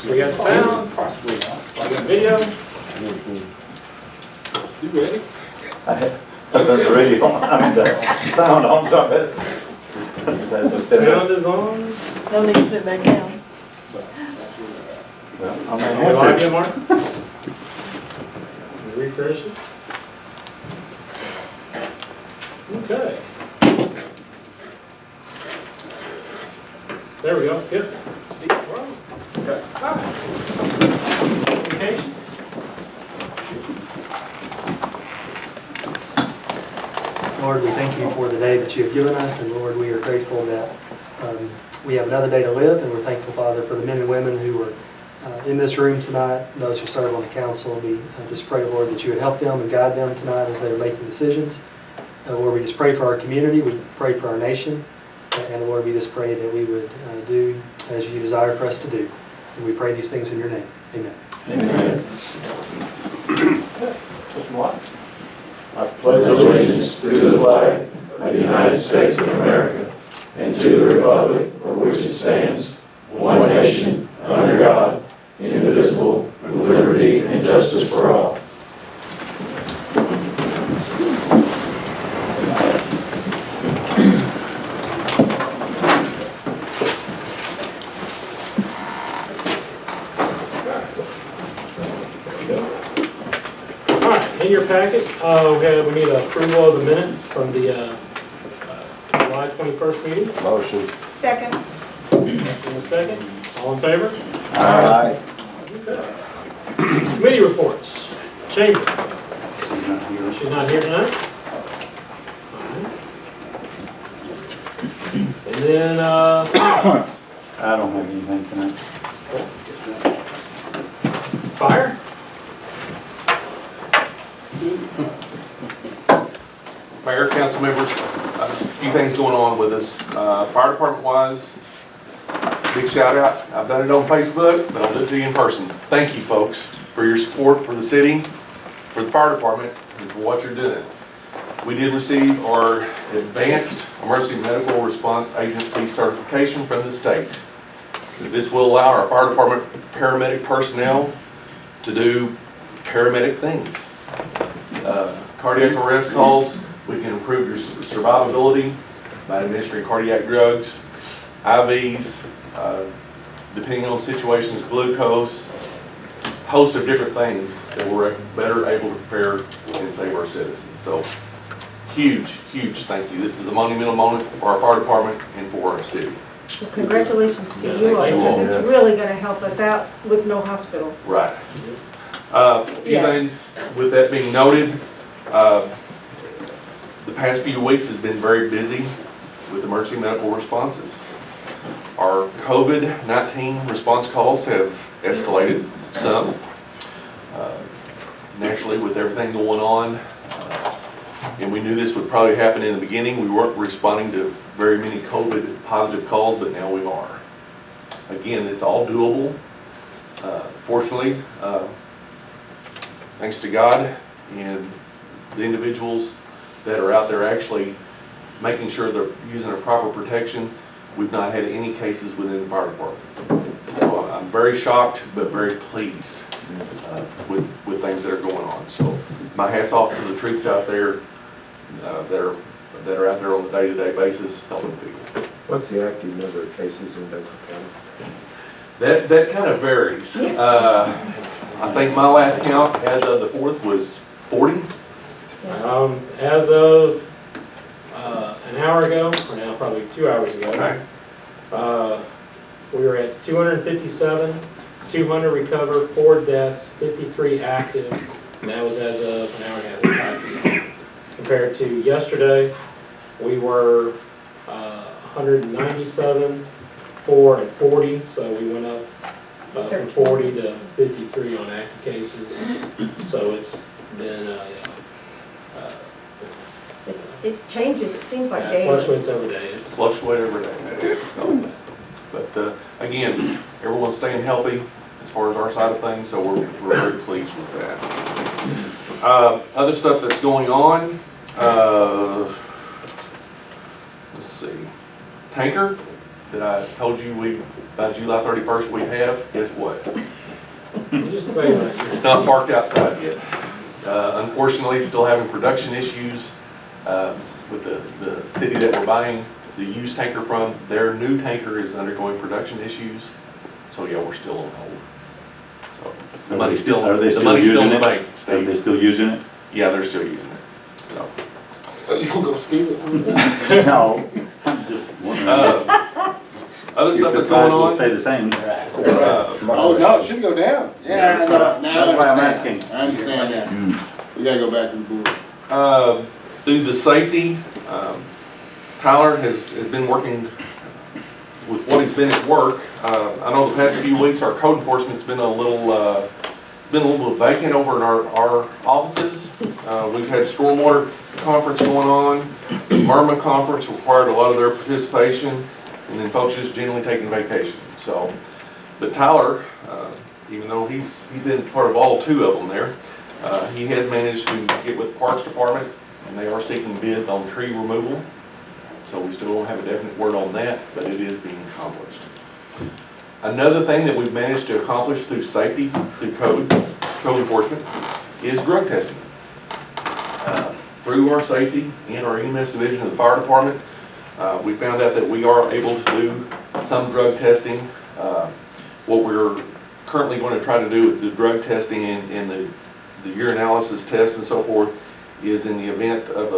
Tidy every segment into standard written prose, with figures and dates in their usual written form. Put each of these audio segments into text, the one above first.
We got sound. Possibly not. We got video. You ready? That's the radio on, I mean the sound on, so I bet. Sound is on. No need to sit back down. Well, I Are may we live have yet, to. Mark? Refresh it. Okay. There we go. Good. Steve, we're on. Okay. Hi. Communication. Lord, we thank you for the day that you have given us, and Lord, we are grateful that we have another day to live, and we're thankful, Father, for the men and women who are in this room tonight, those who serve on the council. We just pray, Lord, that you would help them and guide them tonight as they are making decisions. Lord, we just pray for our community, we pray for our nation, and Lord, we just pray that we would do as you desire for us to do. And we pray these things in your name. Amen. Amen. I pledge allegiance to the flag of the United States of America and to the republic for which it stands, one nation, under God, indivisible, with liberty and justice for all. In your packet, we need approval of the minutes from the July 21st meeting. Motion. Second. In a second. All in favor? Aye. Committee reports. Chamber. She's not here tonight. Alright. And then, I don't have anything tonight. fire. Mayor, council members, a few things going on with us. Fire department wise, big shout out. I've done it on Facebook, but I'll do it to you in person. Thank you folks for your support for the city, for the fire department, and for what you're doing. We did receive our Advanced Emergency Medical Response Agency certification from the state. This will allow our fire department paramedic personnel to do paramedic things. Cardiac arrest calls, we can improve your survivability by administering cardiac drugs, IVs, depending on situations, glucose, host of different things that we're better able to prepare and save our citizens. So huge, huge thank you. This is a monumental moment for our fire department and for our city. Well, congratulations to you all, because it's really going to help us out with no hospital. Right. A few things with that being noted. The past few weeks has been very busy with emergency medical responses. Our COVID-19 response calls have escalated some. Naturally, with everything going on, and we knew this would probably happen in the beginning, we weren't responding to very many COVID positive calls, but now we are. Again, it's all doable. Fortunately, thanks to God and the individuals that are out there actually making sure they're using a proper protection, we've not had any cases within the fire department. So I'm very shocked, but very pleased with things that are going on. So my hat's off to the troops out there that are out there on a day-to-day basis helping people. What's the active number of cases in Douglas County? That kind of varies. I think my last count as of the 4th was 40. As of an hour ago, or now probably 2 hours ago, we were at 257, 200 recovered, 4 deaths, 53 active, and that was as of an hour and a half, 5 p.m. Compared to yesterday, we were 197, 4, and 40, so we went up from 40 to 53 on active cases. So it's been It changes, it seems like it daily. fluctuates every day. It's Fluctuate every day. So, but again, everyone's staying healthy as far as our side of things, so we're very pleased with that. Other stuff that's going on, let's see, tanker that I told you by July 31st we have, guess what? You just say that. It's not parked outside yet. Unfortunately, still having production issues with the city that we're buying the used tanker from. Their new tanker is undergoing production issues, so yeah, we're still on hold. So the money's still, Are they the still money's still in using the it? bank, Are Steve. they still using it? Yeah, they're still using it. So, You can go steal it from them. No, I'm just wondering. other If stuff the that's price going will on. stay the same. Oh, no, it should go down. Yeah, I know. Now That's why I'm I asking. understand. I understand that. We gotta go back to the board. Through the safety, Tyler has been working with what he's been at work. I know the past few weeks, our code enforcement's been a little, it's been a little bit vacant over in our offices. We've had Stormwater Conference going on. The Murma Conference required a lot of their participation, and then folks just generally taking vacation. So, but Tyler, even though he's been part of all two of them there, he has managed to get with the Parks Department, and they are seeking bids on tree removal. So we still don't have a definite word on that, but it is being accomplished. Another thing that we've managed to accomplish through safety, through code enforcement, is drug testing. Through our safety and our EMS division of the fire department, we found out that we are able to do some drug testing. What we're currently going to try to do with the drug testing and the urinalysis tests and so forth is in the event of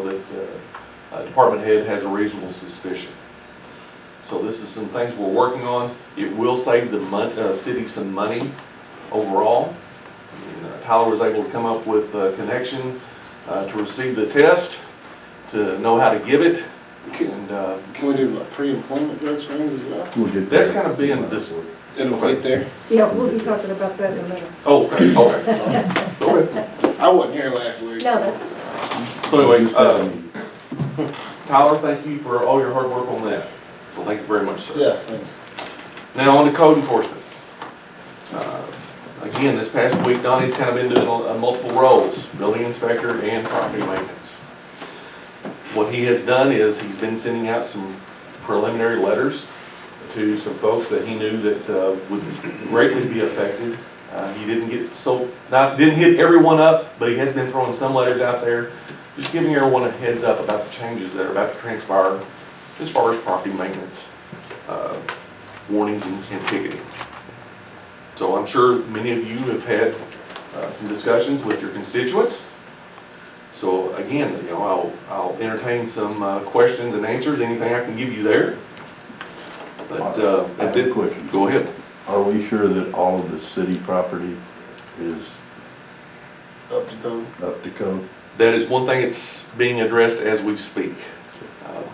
that the department head has a reasonable suspicion. So this is some things we're working on. It will save the city some money overall. And, Tyler was able to come up with a connection to receive the test, to know how to give it. And Can we do like pre-employment drug screens as well? that's kind of being this. It'll fit there. Yeah, we'll be talking about that in a minute. Oh, okay, okay. Go ahead. I wasn't here last week. No, that's, So anyway, Tyler, thank you for all your hard work on that. So thank you very much, sir. Yeah, thanks. Now on to code enforcement. Again, this past week, Donnie's kind of been doing multiple roles, building inspector and property maintenance. What he has done is he's been sending out some preliminary letters to some folks that he knew that would greatly be affected. He didn't hit everyone up, but he has been throwing some letters out there, just giving everyone a heads up about the changes that are about to transpire as far as property maintenance, warnings and ticketing. So I'm sure many of you have had some discussions with your constituents. So again, I'll entertain some questions and answers, anything I can give you there. But at this, go ahead. Are we sure that all of the city property is Up to code. up to code? That is one thing that's being addressed as we speak.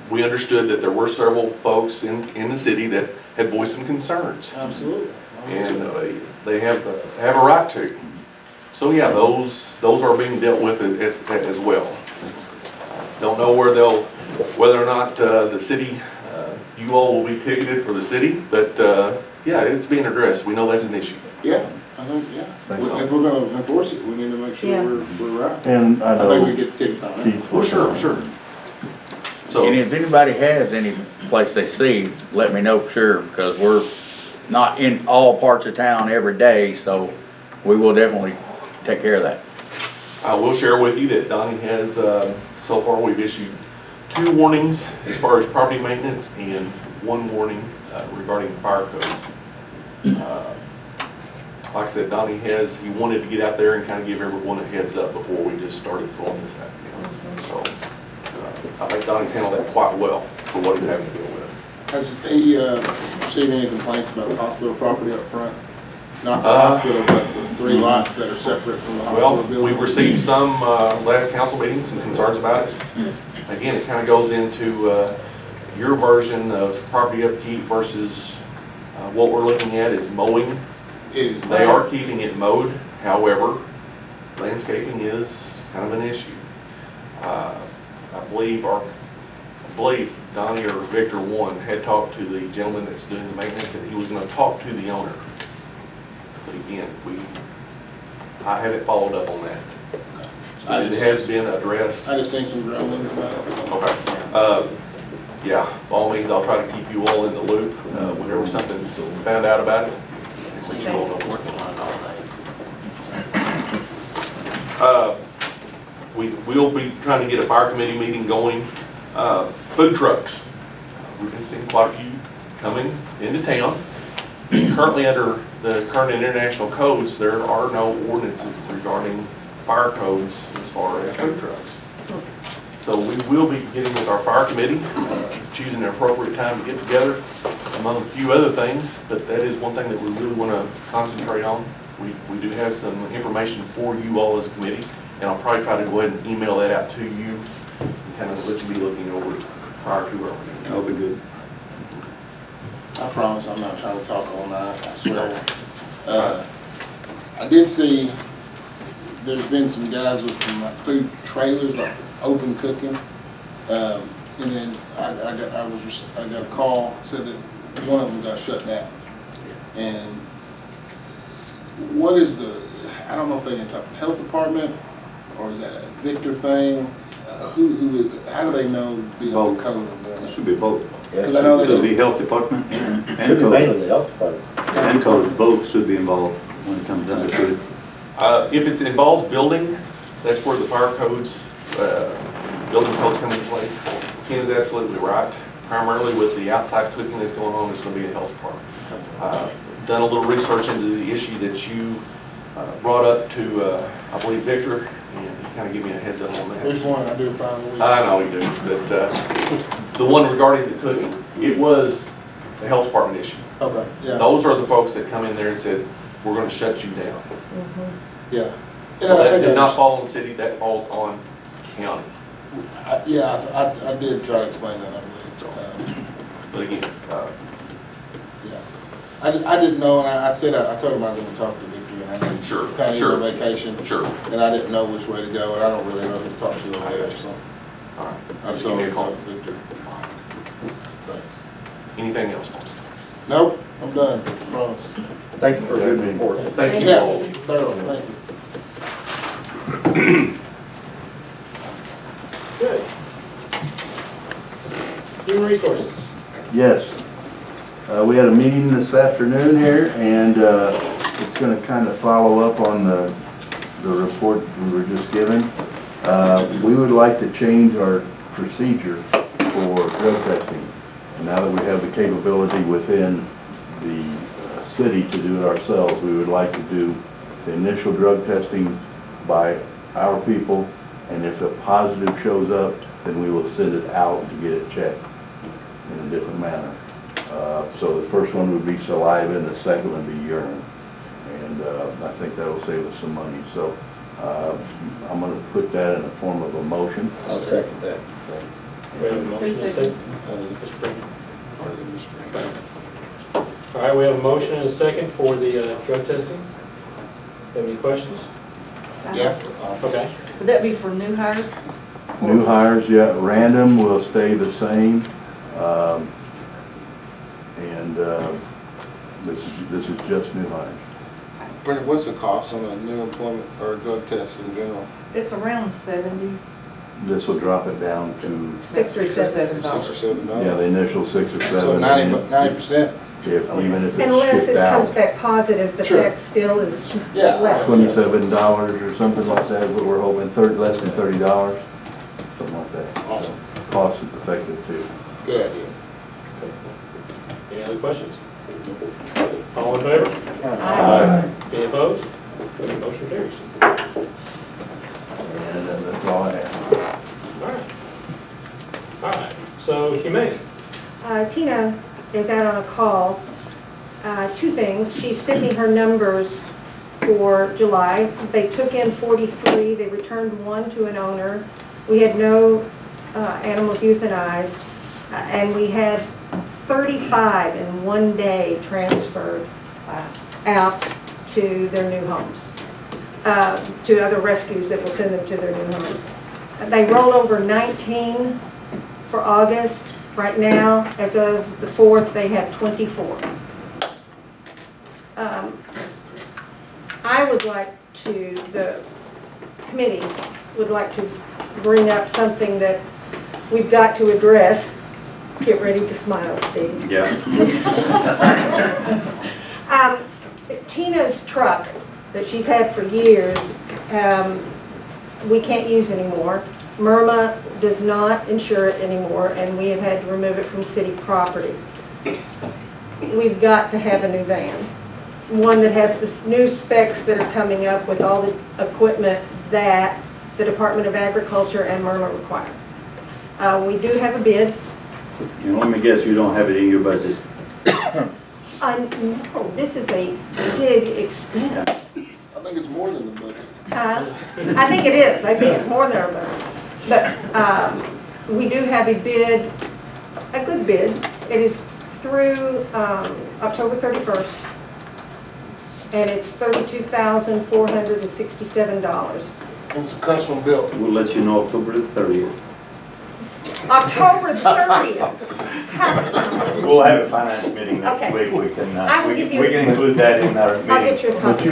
We understood that there were several folks in the city that had voiced some concerns, Absolutely. and they have a right to. So yeah, those are being dealt with as well. Don't know whether or not the city, you all will be ticketed for the city, but yeah, it's being addressed. We know that's an issue. Yeah, I think, yeah. Thanks. If we're gonna enforce it, we need to make Yeah. sure we're right. And I I think we know get the ticket on it. Keith. Well, sure. So. And if anybody has any place they see, let me know for sure, because we're not in all parts of town every day, so we will definitely take care of that. I will share with you that Donnie has, so far we've issued 2 warnings as far as property maintenance and 1 warning regarding fire codes. Like I said, Donnie he wanted to get out there and kind of give everyone a heads up before we just started throwing this out. So I think Donnie's handled that quite well for what he's having to deal with. Has he received any complaints about the hospital property up front? Not the hospital, but the 3 lots that are separate from the hospital Well, building? we received some last council meeting, some concerns about it. Again, it kind of goes into your version of property upkeep versus what we're looking at is mowing. It is. They are keeping it mowed, however, landscaping is kind of an issue. I believe Donnie or Victor one had talked to the gentleman that's doing the maintenance, and he was going to talk to the owner. But again, I haven't followed up on that. But it has been addressed. I just seen some grumbling about it. So. Okay. yeah, by all means, I'll try to keep you all in the loop, whenever something's found out about it. And let you all know what's going on. We will be trying to get a fire committee meeting going. Food trucks. We've been seeing quite a few coming into town. Currently, under the current international codes, there are no ordinances regarding fire codes as far as food trucks. So we will be getting with our fire committee, choosing an appropriate time to get together, among a few other things, but that is one thing that we really want to concentrate on. We do have some information for you all as a committee, and I'll probably try to go ahead and email that out to you and kind of let you be looking over it prior to our meeting. That'll be good. I promise I'm not trying to talk all night, I swear. I did see, there's been some guys with some like food trailers, like open cooking. And then I got a call, said that one of them got shut down. And what is I don't know if they can talk to the health department, or is that a Victor thing? How do they know to be on the code of It that? should be both. Because I know Should be that's, health department and Should be mainly code. the health department. And code, both should be involved when it comes down to it. If it involves building, that's where the fire codes, building codes come into play. Ken is absolutely right. Primarily with the outside cooking that's going on, it's going to be a health department. Done a little research into the issue that you brought up to, I believe, Victor, and he kind of gave me a heads up on that. which one I do find the week. I know you do, but the one regarding the cooking, it was a health department issue. Okay, yeah, Those are the folks that come in there and said, we're going to shut you down. yeah. So I that think did I not fall on the city, that falls on county. Yeah, I did try to explain that, I believe. But again, Yeah. I didn't know, and I said, I told him I was gonna talk to Victor, and I Sure, didn't, kind of sure. on vacation, sure. and I didn't know which way to go, and I don't really know who to talk to over there, so All right. I just Give me wanted a to call. talk to Victor. Thanks. Anything else? Nope, I'm done, promise. Thank you for a good report. Thank you Yeah, all. thoroughly, thank you. Good. Human resources. Yes. We had a meeting this afternoon here, and it's going to kind of follow up on the report we were just given. We would like to change our procedure for drug testing. And now that we have the capability within the city to do it ourselves, we would like to do the initial drug testing by our people, and if a positive shows up, then we will send it out to get it checked in a different manner. So the first one would be saliva, and the second would be urine. And I think that'll save us some money. So I'm going to put that in the form of a motion. I'll second that. We have a motion and a second. All right, we have a motion and a second for the drug testing. Have any questions? Yeah. Okay. Would that be for new hires? New hires, yeah, random will stay the same. And this is just new hires. Brenda, what's the cost on a new employment or a drug test in general? It's around 70. This will drop it down to, $6 or $7. $6 or $7? yeah, the initial 6 or 7. So 90%? Even if Unless it's it shipped comes out. back positive, but Sure. that still is Yeah. less. $27 or something like that, but we're hoping less than $30, something like that. Awesome. Cost is effective too. Good idea. Any other questions? All in favor? Aye. Any opposed? Motion carries. And that's all I have. All right. All right, so Humane. Tina is out on a call. Two things. She sent me her numbers for July. They took in 43. They returned 1 to an owner. We had no animals euthanized. And we had 35 in one day transferred out to their new homes, to other rescues that will send them to their new homes. They rolled over 19 for August. Right now, as of the 4th, they have 24. I would like to, the committee would like to bring up something that we've got to address. Get ready to smile, Steve. Yeah. Tina's truck that she's had for years, we can't use anymore. Myrma does not insure it anymore, and we have had to remove it from city property. We've got to have a new van. One that has the new specs that are coming up with all the equipment that the Department of Agriculture and Myrma require. We do have a bid. And let me guess, you don't have it in your budget? No, this is a big expense. I think it's more than the budget. I think it is. I think it's more than our budget. But we do have a bid, a good bid. It is through October 31st, and it's $32,467. It's a custom built. We'll let you know October the 30th. October 30th. We'll have a finance meeting next Okay. week. We can, I will give you- we can include that in our I'll get meeting. you a But copy.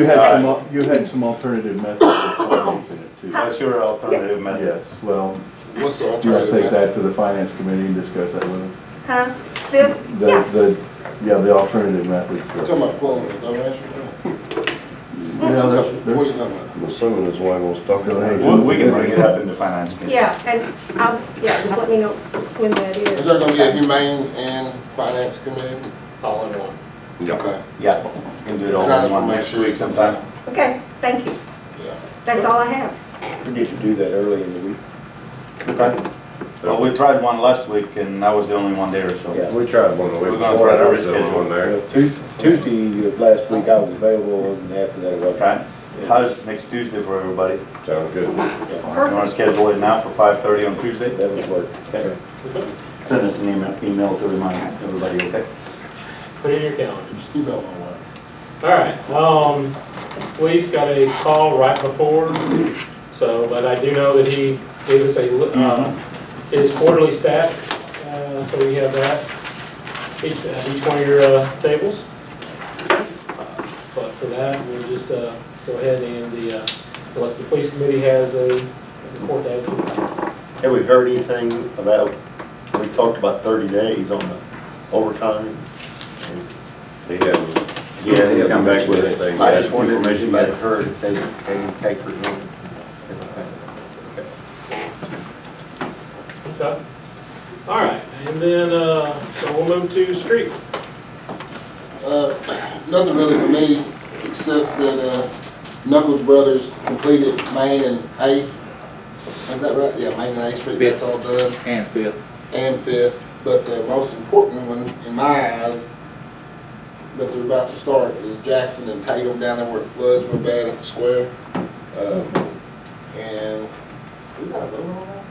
you had some alternative methods of financing it too. What's your alternative method? Yes, well, What's the you want alternative? to take that to the finance committee and discuss that with them? Huh? This? Yeah. The alternative methods. You're talking about pulling the donation? Yeah, What that's, are you talking about? I'm assuming that's why I was talking about. We can bring it up in the finance meeting. Yeah, and just let me know when that Is is. there gonna be a humane and finance committee? All in one. Okay. Yeah, we can do it all in one next week sometime. Okay, thank you. Yeah. That's all I have. We need to do that early in the week. Okay. Well, we tried one last week and I was the only one there, so. Yeah, we tried one the week We're gonna before. try to I was the only reschedule. one there. Tuesday of last week I was available, and after that I wasn't. Okay. How's next Tuesday for everybody? Sounds good. You want to schedule it now for 5:30 on Tuesday? That would work. Okay. Send us an email to remind everybody, okay? Put it in your calendars. You know my wife. All right, police got a call right before, so, but I do know that he gave us his quarterly stats, so we have that, each one of your tables. But for that, we'll just go ahead and unless the police committee has a report to add to. Have we heard anything about, we talked about 30 days on the overtime? He hasn't. He hasn't come back with anything. I just wondered if Information anybody yet. heard if they any papers on Okay. All right, and then, so we'll move to street. Nothing really for me, except that Knuckles Brothers completed Main and 8th. Is that right? Yeah, Main and 8th Street, that's all done. And fifth. And 5th. But the most important one, in my eyes, that they're about to start is Jackson and Tatum down there where it floods real bad at the square. And we got a vote on that?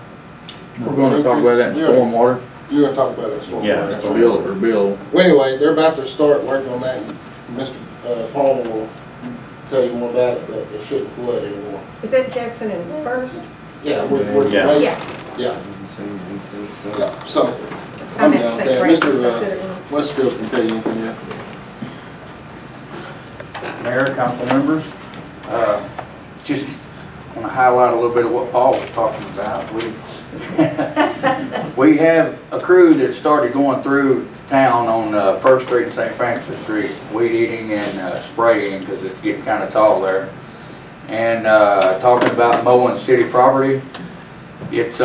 We're gonna talk about that in stormwater. You're gonna talk about that stormwater. Yeah. Bill. Well, anyway, they're about to start working on that, and Mr. Palmer will tell you more about it, but it shouldn't flood anymore. Is that Jackson and First? Yeah, we're, Yeah. Yeah. yeah, yeah, so. I meant to say Francis, I said Mr. it wrong. Westfield can tell you anything, yeah. Mayor, council members, just want to highlight a little bit of what Paul was talking about. We have a crew that started going through town on First Street and St. Francis Street, weed eating and spraying because it's getting kind of tall there. And talking about mowing city property, it's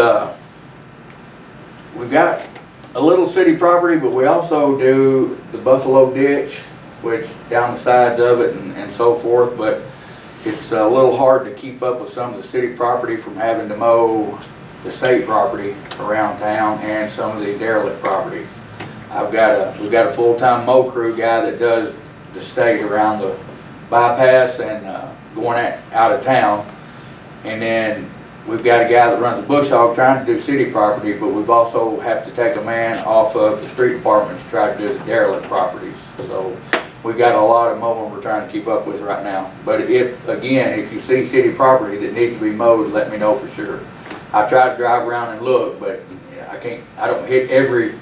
we've got a little city property, but we also do the Buffalo Ditch, which down the sides of it and so forth, but it's a little hard to keep up with some of the city property from having to mow the state property around town and some of the derelict properties. We've got a full-time mow crew guy that does the state around the bypass and going out of town. And then we've got a guy that runs a bush hog trying to do city property, but we've also have to take a man off of the street department to try to do the derelict properties. So we've got a lot of mowing we're trying to keep up with right now. But if you see city property that needs to be mowed, let me know for sure. I try to drive around and look, but I don't hit every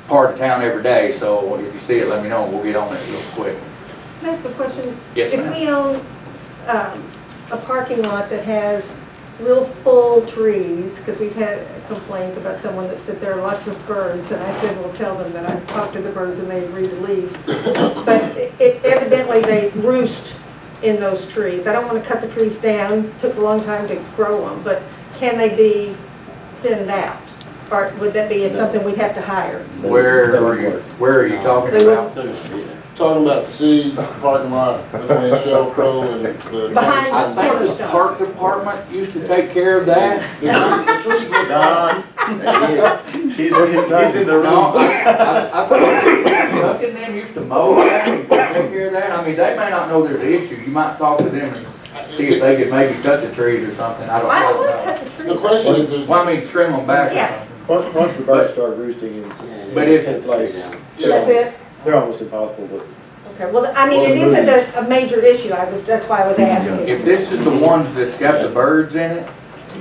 part of town every day, so if you see it, let me know and we'll get on it real quick. Can I ask a question? Yes, If ma'am. we own a parking lot that has real full trees, because we've had complaints about someone that said there are lots of birds, and I said, well, tell them that I've talked to the birds and they agreed to leave. But evidently they roost in those trees. I don't want to cut the trees down, took a long time to grow them, but can they be thinned out? Or would that be something we'd have to hire? Where are you talking They about? Talking about the city parking lot between Shell Crow and the. Behind I think the park department used to take care of that. The trees look fine. He's in the No, room. I thought Chuck and them used to mow that, and take care of that. I mean, they may not know there's an issue. You might talk to them and see if they could maybe cut the trees or something. I don't I don't want to know. cut the trees. The question is, there's. Well, I mean, trim them back or Yeah. something. Once the birds start roosting But if- in place, That's it? they're almost impossible, but Okay, well, I mean, it isn't a major issue, that's why I was asking. If this is the ones that's got the birds in it,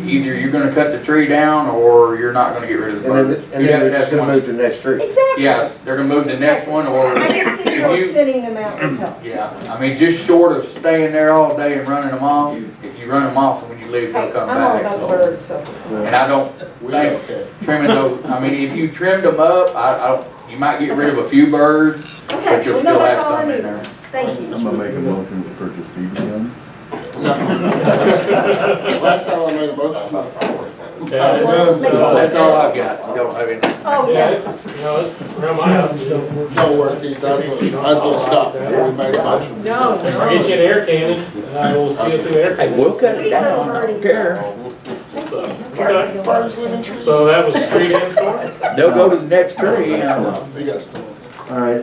either you're gonna cut the tree down or you're not gonna get rid of the birds. and You'd then have they're to have just gonna one- move to the next tree. Exactly. Yeah, they're gonna move the next one or I just didn't know if if you, thinning them out would help. yeah, I mean, just short of staying there all day and running them off, if you run them off, when you leave, they'll Hey, come I'm all back, about the so. birds, so. And I don't We think okay. trimming those, I mean, if you trimmed them up, I don't, you might get rid of a few birds, Okay, but you'll well, no, still that's have all I some in need. there. Thank you. I'm gonna make a motion to purchase BB guns. Last time I made a motion. Yeah, That's all I've got, you don't have anything. Oh, Yeah, yeah. it's around my house. Don't work, Keith, I was gonna stop before we made a motion. No, Get you no. an air cannon, we'll CO2 air cannon. We'll cut Sweet little birdie. So, okay. So that was street and storm? They'll go to the next tree, They got storm. All right,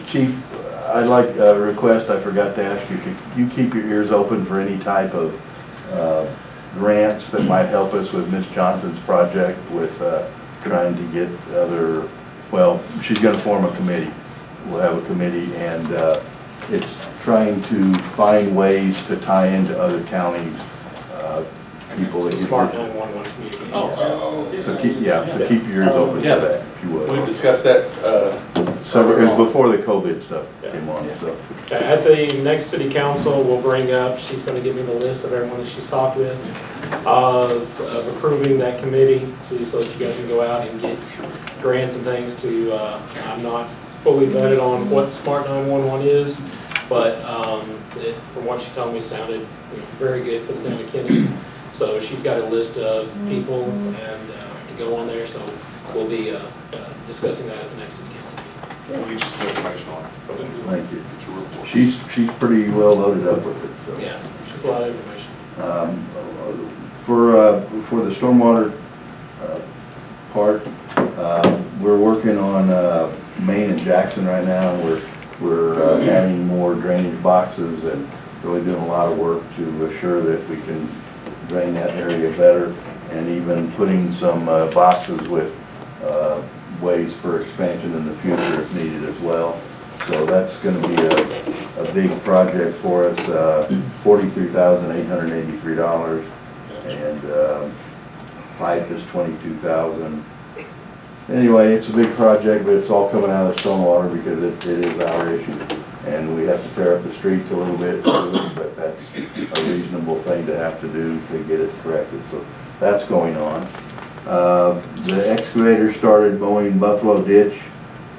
Chief, I'd like a request, I forgot to ask you, could you keep your ears open for any type of grants that might help us with Miss Johnson's project with trying to get other, well, she's gonna form a committee. We'll have a committee and it's trying to find ways to tie into other counties, people that It's get. Smart 911 communications. So keep, yeah, so keep your ears open for Yeah. that, if you would. We discussed that, So it was before the COVID stuff came on, so. Okay, at the next city council, we'll bring up, she's gonna give me the list of everyone that she's talked with, of approving that committee, so that you guys can go out and get grants and things to, I'm not fully vetted on what Smart 911 is, but from what she told me, sounded very good for the town of Kennett. So she's got a list of people and to go on there, so we'll be discussing that at the next city council. we need some information on it. Thank you. She's pretty well loaded up with it, so. Yeah, she's a lot of information. For the stormwater part, we're working on Main and Jackson right now. We're adding more drainage boxes and really doing a lot of work to assure that we can drain that area better, and even putting some boxes with ways for expansion in the future if needed as well. So that's going to be a big project for us, $43,883, and pipe is $22,000. Anyway, it's a big project, but it's all coming out of stormwater because it is our issue. And we have to tear up the streets a little bit, but that's a reasonable thing to have to do to get it corrected. So that's going on. The excavator started mowing Buffalo Ditch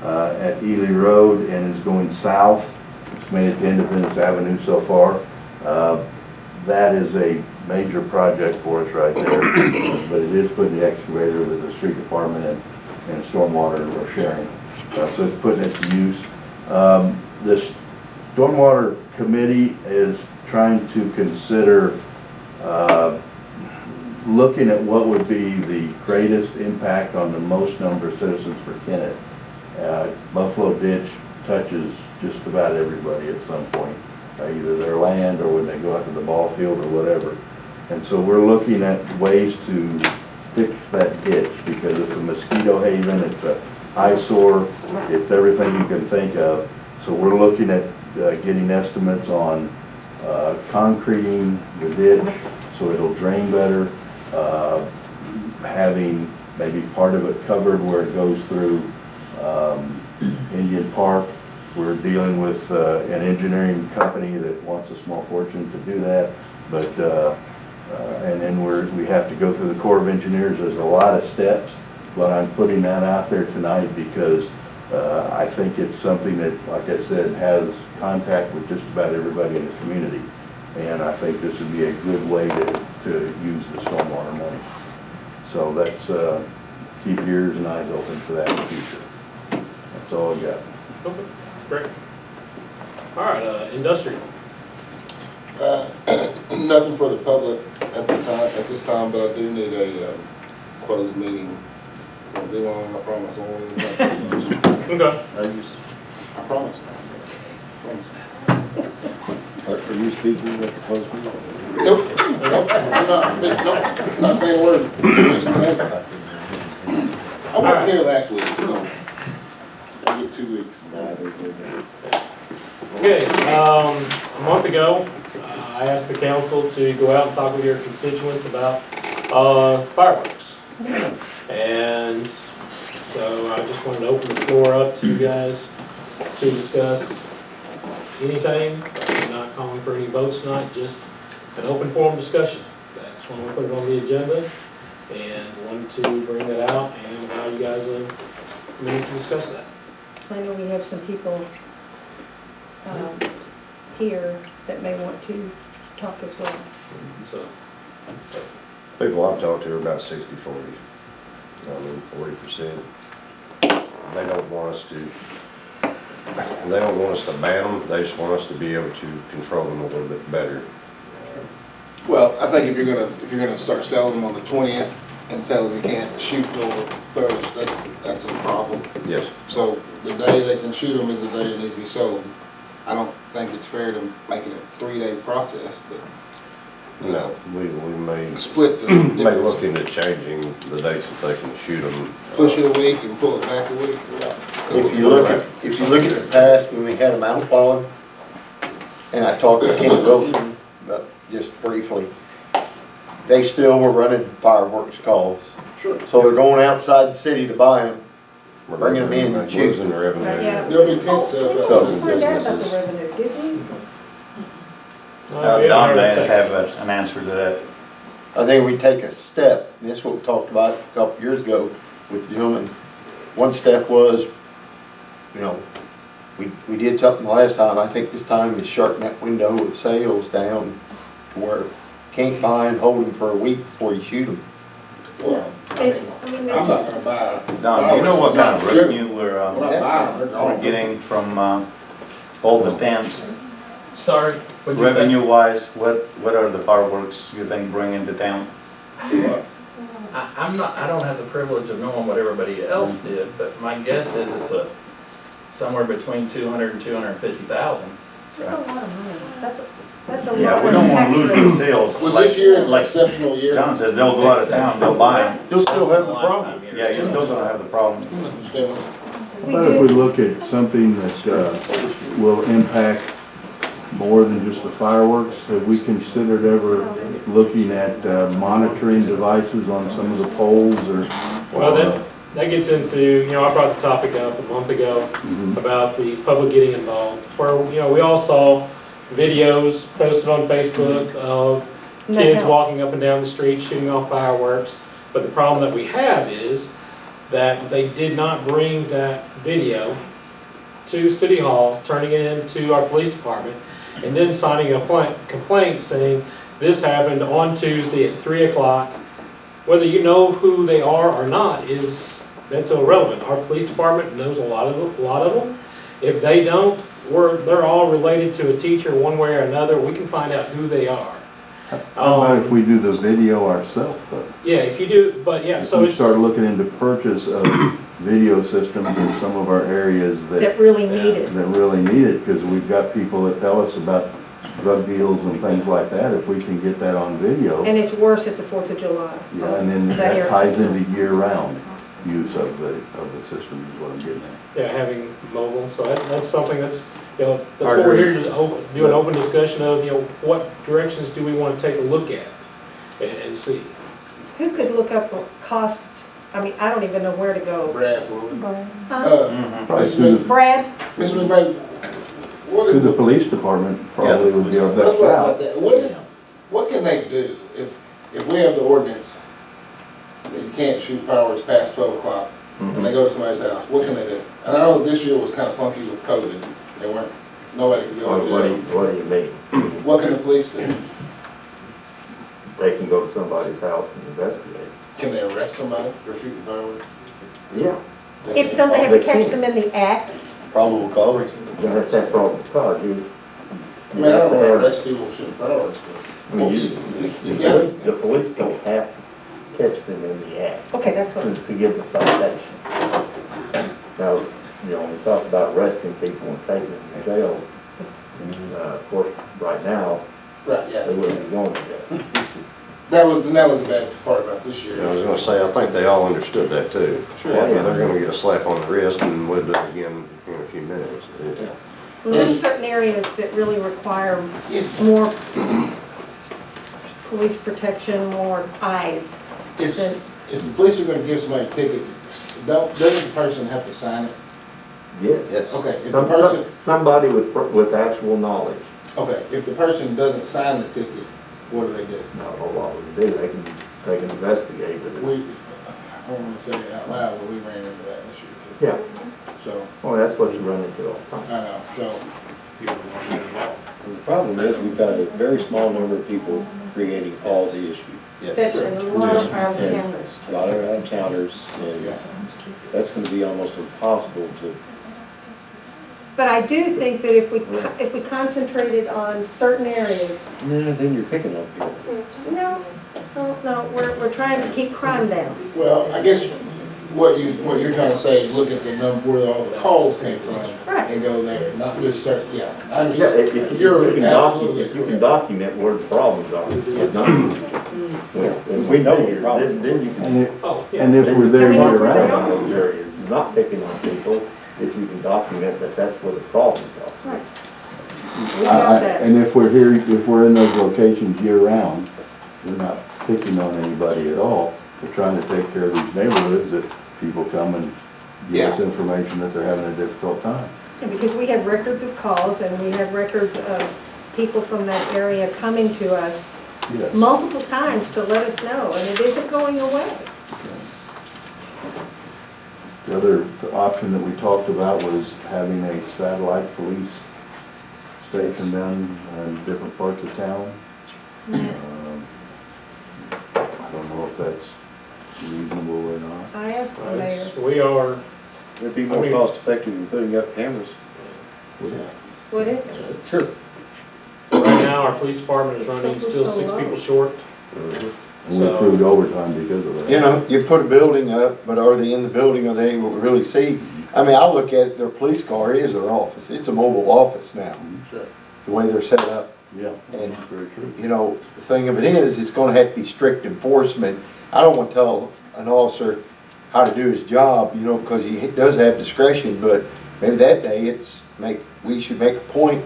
at Ely Road and is going south. It's made it to Independence Avenue so far. That is a major project for us right there, but it is putting the excavator with the street department and stormwater are sharing. So it's putting it to use. This Stormwater Committee is trying to consider looking at what would be the greatest impact on the most number of citizens for Kennett. Buffalo Ditch touches just about everybody at some point, either their land or when they go out to the ball field or whatever. And so we're looking at ways to fix that ditch because it's a mosquito haven, it's a eyesore, it's everything you can think of. So we're looking at getting estimates on concreting the ditch so it'll drain better, having maybe part of it covered where it goes through Indian Park. We're dealing with an engineering company that wants a small fortune to do that, but And then we have to go through the Corps of Engineers. There's a lot of steps, but I'm putting that out there tonight because I think it's something that, like I said, has contact with just about everybody in the community. And I think this would be a good way to use the stormwater money. So that's, keep your ears and eyes open for that in the future. That's all I got. Okay, great. All right, industrial. Nothing for the public at this time, but I do need a closed meeting. Won't be long, I promise. I won't even take too much. Okay. I promise. Are you speaking at the closed meeting? Nope, I'm not saying a word. I wasn't here last week, so I get 2 weeks. Okay, a month ago, I asked the council to go out and talk with your constituents about fireworks. And so I just wanted to open the floor up to you guys to discuss anything. I'm not calling for any votes tonight, just an open forum discussion. That's when we put it on the agenda and wanted to bring that out and allow you guys a minute to discuss that. I know we have some people here that may want to talk as well. So, People I've talked to are about 60-40. I mean, 40%. They don't want us to ban them. They just want us to be able to control them a little bit better. Well, I think if you're gonna start selling them on the 20th and tell them you can't shoot till the 1st, that's a problem. Yes. So the day they can shoot them is the day it needs to be sold. I don't think it's fair to make it a 3-day process, but. No, we may Split the may difference. look into changing the dates that they can shoot them. Push it a week and pull it back a week. If you look at the past, when we had them outlawed, and I talked to Kennett Wilson, just briefly, they still were running fireworks calls. Sure. So they're going outside the city to buy them, bringing them in and shooting. Losing revenue. Yeah. There'll be pits We up. didn't Closing find out about the businesses. revenue, did we? Don may have an answer to that. I think we take a step, and this is what we talked about a couple years ago with the gentleman. One step was, you know, we did something last time. I think this time is shutting that window of sales down to where you can't buy and hold them for a week before you shoot them. Well, I'm not gonna buy. Don, do you know what kind of Sure. revenue we're I'm not buying, they're gone. getting from all the stands? Sorry, what'd you say? Revenue-wise, what are the fireworks you think bring into town? I don't have the privilege of knowing what everybody else did, but my guess is it's somewhere between 200 and 250,000. That's a lot of money. That's a lot. Yeah, we don't want to lose the sales. Was this year an Like exceptional year? John says, they'll go out of town, they'll buy them. You'll still have the problem. Yeah, you're still gonna have the problem. How about if we look at something that will impact more than just the fireworks? Have we considered ever looking at monitoring devices on some of the poles or? Well, that gets into, I brought the topic up a month ago about the public getting involved, where, we all saw videos posted on Facebook of kids walking up and down the street shooting off fireworks. But the problem that we have is that they did not bring that video to City Hall, turning it into our police department, and then signing a complaint saying this happened on Tuesday at 3 o'clock. Whether you know who they are or not that's irrelevant. Our police department knows a lot of them. If they don't, they're all related to a teacher one way or another. We can find out who they are. How about if we do the video ourselves though? Yeah, if you do, but yeah, so We it's. start looking into purchase of video systems in some of our areas That really need it. that really need it, because we've got people that tell us about drug deals and things like that. If we can get that on video, And it's worse at the 4th of July. yeah, and then that ties into year-round use of the system is what I'm getting at. Yeah, having mobile, so that's something that's what we're here to do an open discussion of, what directions do we want to take a look at and see. Who could look up costs? I mean, I don't even know where to go. Brad, Huh? Probably through Brad? Mr. McBain, what through is the police department probably would be our best route. What can they do if if we have the ordinance that you can't shoot fireworks past 12 o'clock, and they go to somebody's house, what can they do? And I know this year was kind of funky with COVID. They weren't, nobody could go to jail. What do you mean? What can the police do? They can go to somebody's house and investigate. Can they arrest somebody for shooting fireworks? Yeah. If, don't they have to catch them in the act? Probable cause. That's that problem, because you. I mean, I don't want to arrest people for shooting fireworks, but. I mean, the police don't have to catch them in the act Okay, that's what. to give them citation. Now, you know, when we talk about arresting people and taking them to jail, of course, right now, Right, yeah. they wouldn't be going to jail. That was the bad part about this year. I was gonna say, I think they all understood that too. Sure. Yeah, they're gonna get a slap on the wrist and we'll do it again in a few minutes. Well, there's certain areas that really require more police protection, more eyes. If the police are gonna give somebody a ticket, doesn't the person have to sign it? Yes. Okay, if the person, Somebody with actual knowledge. okay, if the person doesn't sign the ticket, what do they do? Not a whole lot would do. They can investigate it. We, I don't wanna say it out loud, but we ran into that this year too. Yeah. So, Well, that's what you run into all the I time. know, so, people want to get involved. The problem is, we've got a very small number of people creating all the issues. That's a lot of our cameras. A lot of out-of-towners, and that's gonna be almost impossible to. But I do think that if we concentrated on certain areas, Yeah, then you're picking on people. no, we're trying to keep crime down. Well, I guess what you're trying to say is look at the number where all the calls came from. Right. And go there, not just certain, yeah, I Yeah, understand. if you can document where the problems are, if not, when we know you're, then you can. Oh, yeah. And if we're there And we know year where they round, are. Those areas, not picking on people, if you can document that that's where the problems are. Right. We got that. and if we're here, if we're in those locations year round, we're not picking on anybody at all. We're trying to take care of these neighborhoods that people come and give us information that they're having a difficult time. And because we have records of calls and we have records of people from that area coming to us Yes. multiple times to let us know, and it isn't going away. The other option that we talked about was having a satellite police station down in different parts of town. I don't know if that's reasonable or not. I asked the mayor. We are, It'd be more cost effective than putting up cameras. Would it? Sure. right now, our police department is running So still 6 low. people short. And we approved overtime because of that. You know, you put a building up, but are they in the building, are they able to really see? I mean, I look at it, their police car is their office, it's a mobile office now, Sure. the way they're set up. Yeah, And, that's very true. you know, the thing of it is, it's gonna have to be strict enforcement. I don't wanna tell an officer how to do his job, you know, because he does have discretion, but maybe that day we should make a point.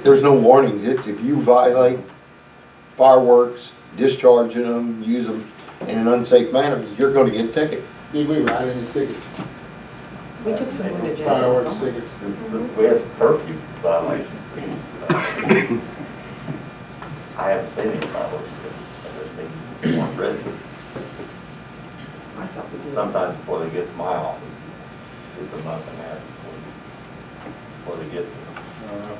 There's no warnings, it's if you violate fireworks, discharging them, use them in an unsafe manner, you're gonna get a ticket. Did we write any tickets? We took someone to jail. Fireworks tickets? We have curfew violations. I haven't seen any fireworks, I just need more ready. I thought we did. Sometimes before they get to my office, it's a month and a half before they get there.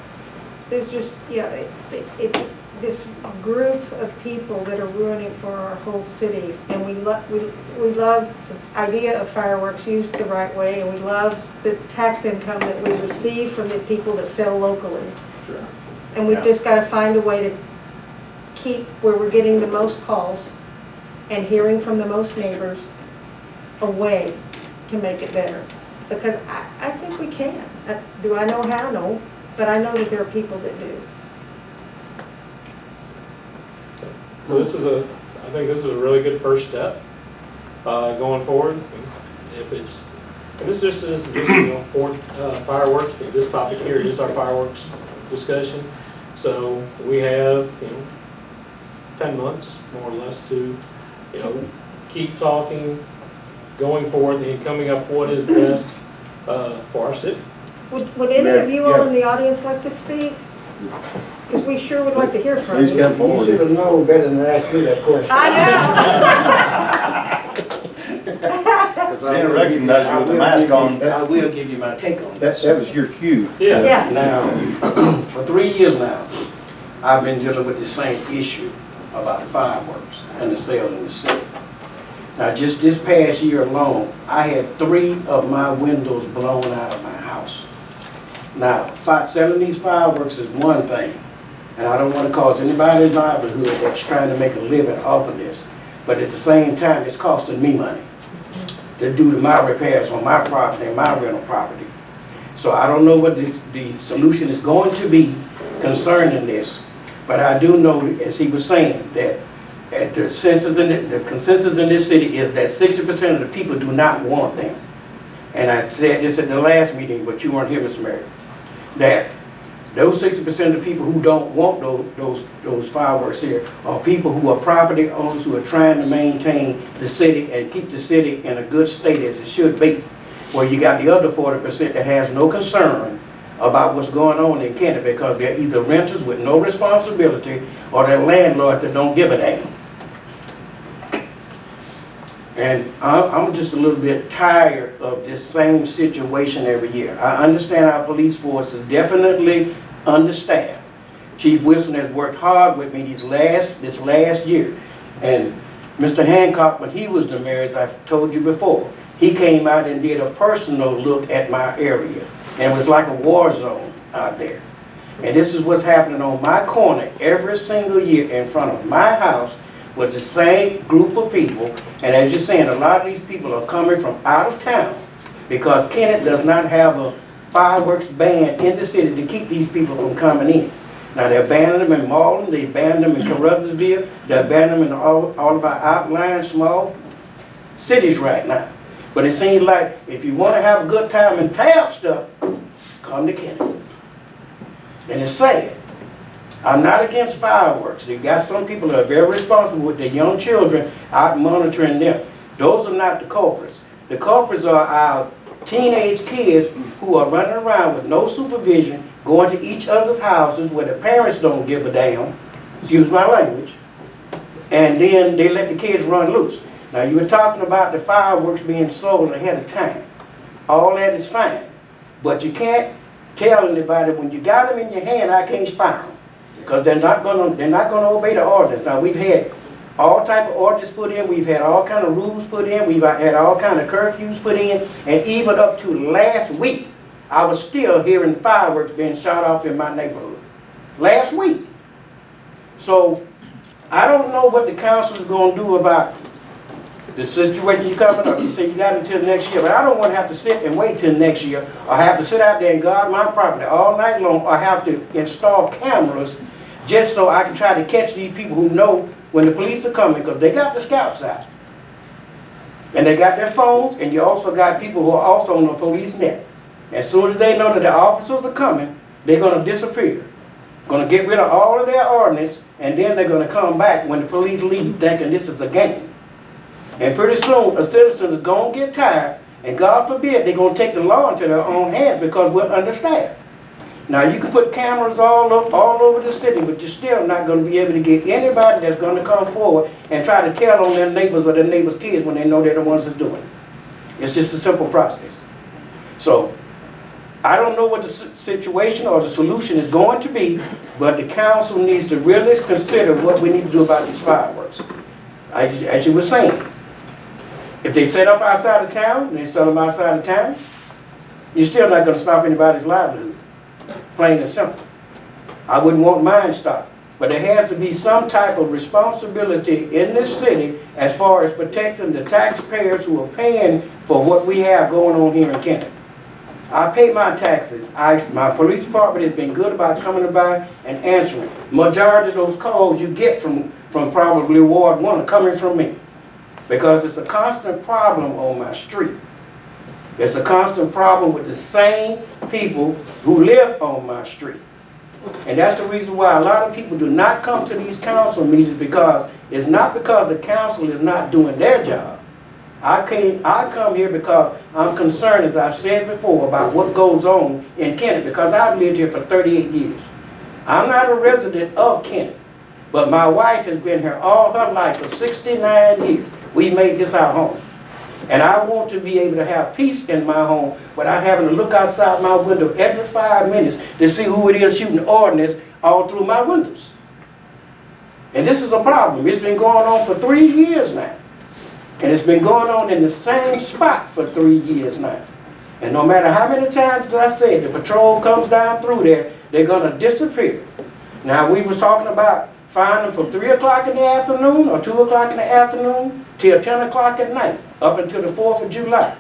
There's just, it's this group of people that are ruining for our whole cities. And we love the idea of fireworks used the right way, and we love the tax income that we receive from the people that sell locally. Sure. And we've just got to find a way to keep where we're getting the most calls and hearing from the most neighbors, a way to make it better. Because I think we can. Do I know how? No. But I know that there are people that do. So I think this is a really good first step going forward. If it's, and this just is just, for fireworks, this topic here is our fireworks discussion. So we have, 10 months, more or less, to, keep talking, going forward, and coming up what is best for our city. Would any of you all in the audience like to speak? Because we sure would like to hear from Please you. come forward. You should have known better than to ask me that question. I They didn't recognize you with the mask on. I will give you my take on it. That was your cue. know. Yeah. Now, for 3 years now, I've been dealing with the same issue about fireworks and the sale in the city. Now, just this past year alone, I had 3 of my windows blown out of my house. Now, selling these fireworks is one thing, and I don't want to cause anybody's livelihood that's trying to make a living off of this. But at the same time, it's costing me money to do my repairs on my property and my rental property. So I don't know what the solution is going to be concerning this, but I do know, as he was saying, that at the consensus in this city is that 60% of the people do not want them. And I said this at the last meeting, but you weren't here, Mr. Mayor, that those 60% of the people who don't want those fireworks here are people who are property owners who are trying to maintain the city and keep the city in a good state as it should be. Where you got the other 40% that has no concern about what's going on in Kennett because they're either renters with no responsibility or they're landlords that don't give a damn. And I'm just a little bit tired of this same situation every year. I understand our police force is definitely understaffed. Chief Wilson has worked hard with me this last year. And Mr. Hancock, when he was the mayor, as I've told you before, he came out and did a personal look at my area. And it was like a war zone out there. And this is what's happening on my corner every single year in front of my house with the same group of people. And as you're saying, a lot of these people are coming from out of town because Kennett does not have a fireworks ban in the city to keep these people from coming in. Now they're banning them in Malden, they banned them in Carruthersville, they're banning them in all of our outlying small cities right now. But it seems like if you want to have a good time and tab stuff, come to Kennett. And it's sad. I'm not against fireworks. You got some people that are very responsible with their young children out monitoring them. Those are not the culprits. The culprits are our teenage kids who are running around with no supervision, going to each other's houses where the parents don't give a damn, excuse my language, and then they let the kids run loose. Now you were talking about the fireworks being sold ahead of time. All that is fine, but you can't tell anybody when you got them in your hand, I can't fire them. Because they're not gonna obey the ordinance. Now we've had all type of ordinance put in, we've had all kind of rules put in, we've had all kind of curfews put in, and even up to last week, I was still hearing fireworks being shot off in my neighborhood. Last week. So I don't know what the council is gonna do about the situation you coming up. You say you got until next year, but I don't want to have to sit and wait till next year, or have to sit out there and guard my property all night long, or have to install cameras just so I can try to catch these people who know when the police are coming, because they got the scouts out. And they got their phones, and you also got people who are also on the police net. As soon as they know that the officers are coming, they're going to disappear. Going to get rid of all of their ordinance, and then they're going to come back when the police leave thinking this is a game. And pretty soon, a citizen is going to get tired, and God forbid, they're going to take the law into their own hands because we're understaffed. Now, you can put cameras all over the city, but you're still not going to be able to get anybody that's going to come forward and try to tell on their neighbors or their neighbors' kids when they know they're the ones that are doing it. It's just a simple process. So, I don't know what the situation or the solution is going to be, but the council needs to really consider what we need to do about these fireworks. As you were saying, if they set up outside of town, and they sell them outside of town, you're still not going to stop anybody's livelihood. Plain and simple. I wouldn't want mine stopped. But there has to be some type of responsibility in this city as far as protecting the taxpayers who are paying for what we have going on here in Kennett. I pay my taxes. My police department has been good about coming by and answering. Majority of those calls you get from probably Ward 1 are coming from me. Because it's a constant problem on my street. It's a constant problem with the same people who live on my street. And that's the reason why a lot of people do not come to these council meetings, because it's not because the council is not doing their job. I come here because I'm concerned, as I've said before, about what goes on in Kennett, because I've lived here for 38 years. I'm not a resident of Kennett, but my wife has been here all her life for 69 years. We made this our home. And I want to be able to have peace in my home without having to look outside my window every 5 minutes to see who it is shooting ordnance all through my windows. And this is a problem. It's been going on for 3 years now. And it's been going on in the same spot for 3 years now. And no matter how many times that I said the patrol comes down through there, they're gonna disappear. Now, we was talking about finding them from 3 o'clock in the afternoon or 2 o'clock in the afternoon till 10 o'clock at night, up until the 4th of July.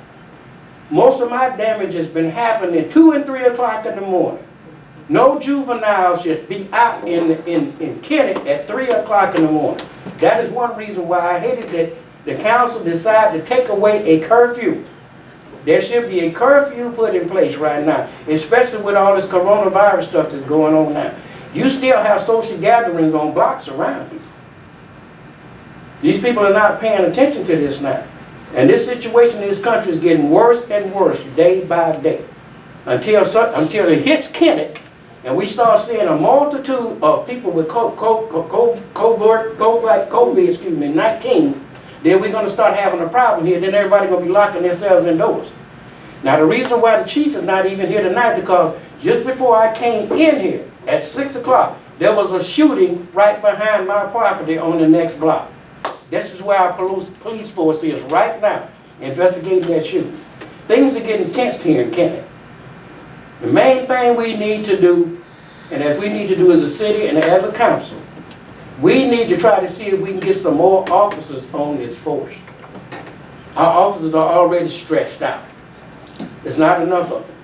Most of my damage has been happening 2 and 3 o'clock in the morning. No juveniles should be out in Kennett at 3 o'clock in the morning. That is one reason why I hated that the council decided to take away a curfew. There should be a curfew put in place right now, especially with all this coronavirus stuff that's going on now. You still have social gatherings on blocks around you. These people are not paying attention to this now. And this situation in this country is getting worse and worse day by day. Until it hits Kennett, and we start seeing a multitude of people with COVID-19, then we're going to start having a problem here. Then everybody's going to be locking themselves indoors. Now, the reason why the chief is not even here tonight, because just before I came in here at 6 o'clock, there was a shooting right behind my property on the next block. This is where our police force is right now, investigating that shooting. Things are getting tense here in Kennett. The main thing we need to do, and as we need to do as a city and as a council, we need to try to see if we can get some more officers on this force. Our officers are already stretched out. There's not enough of them.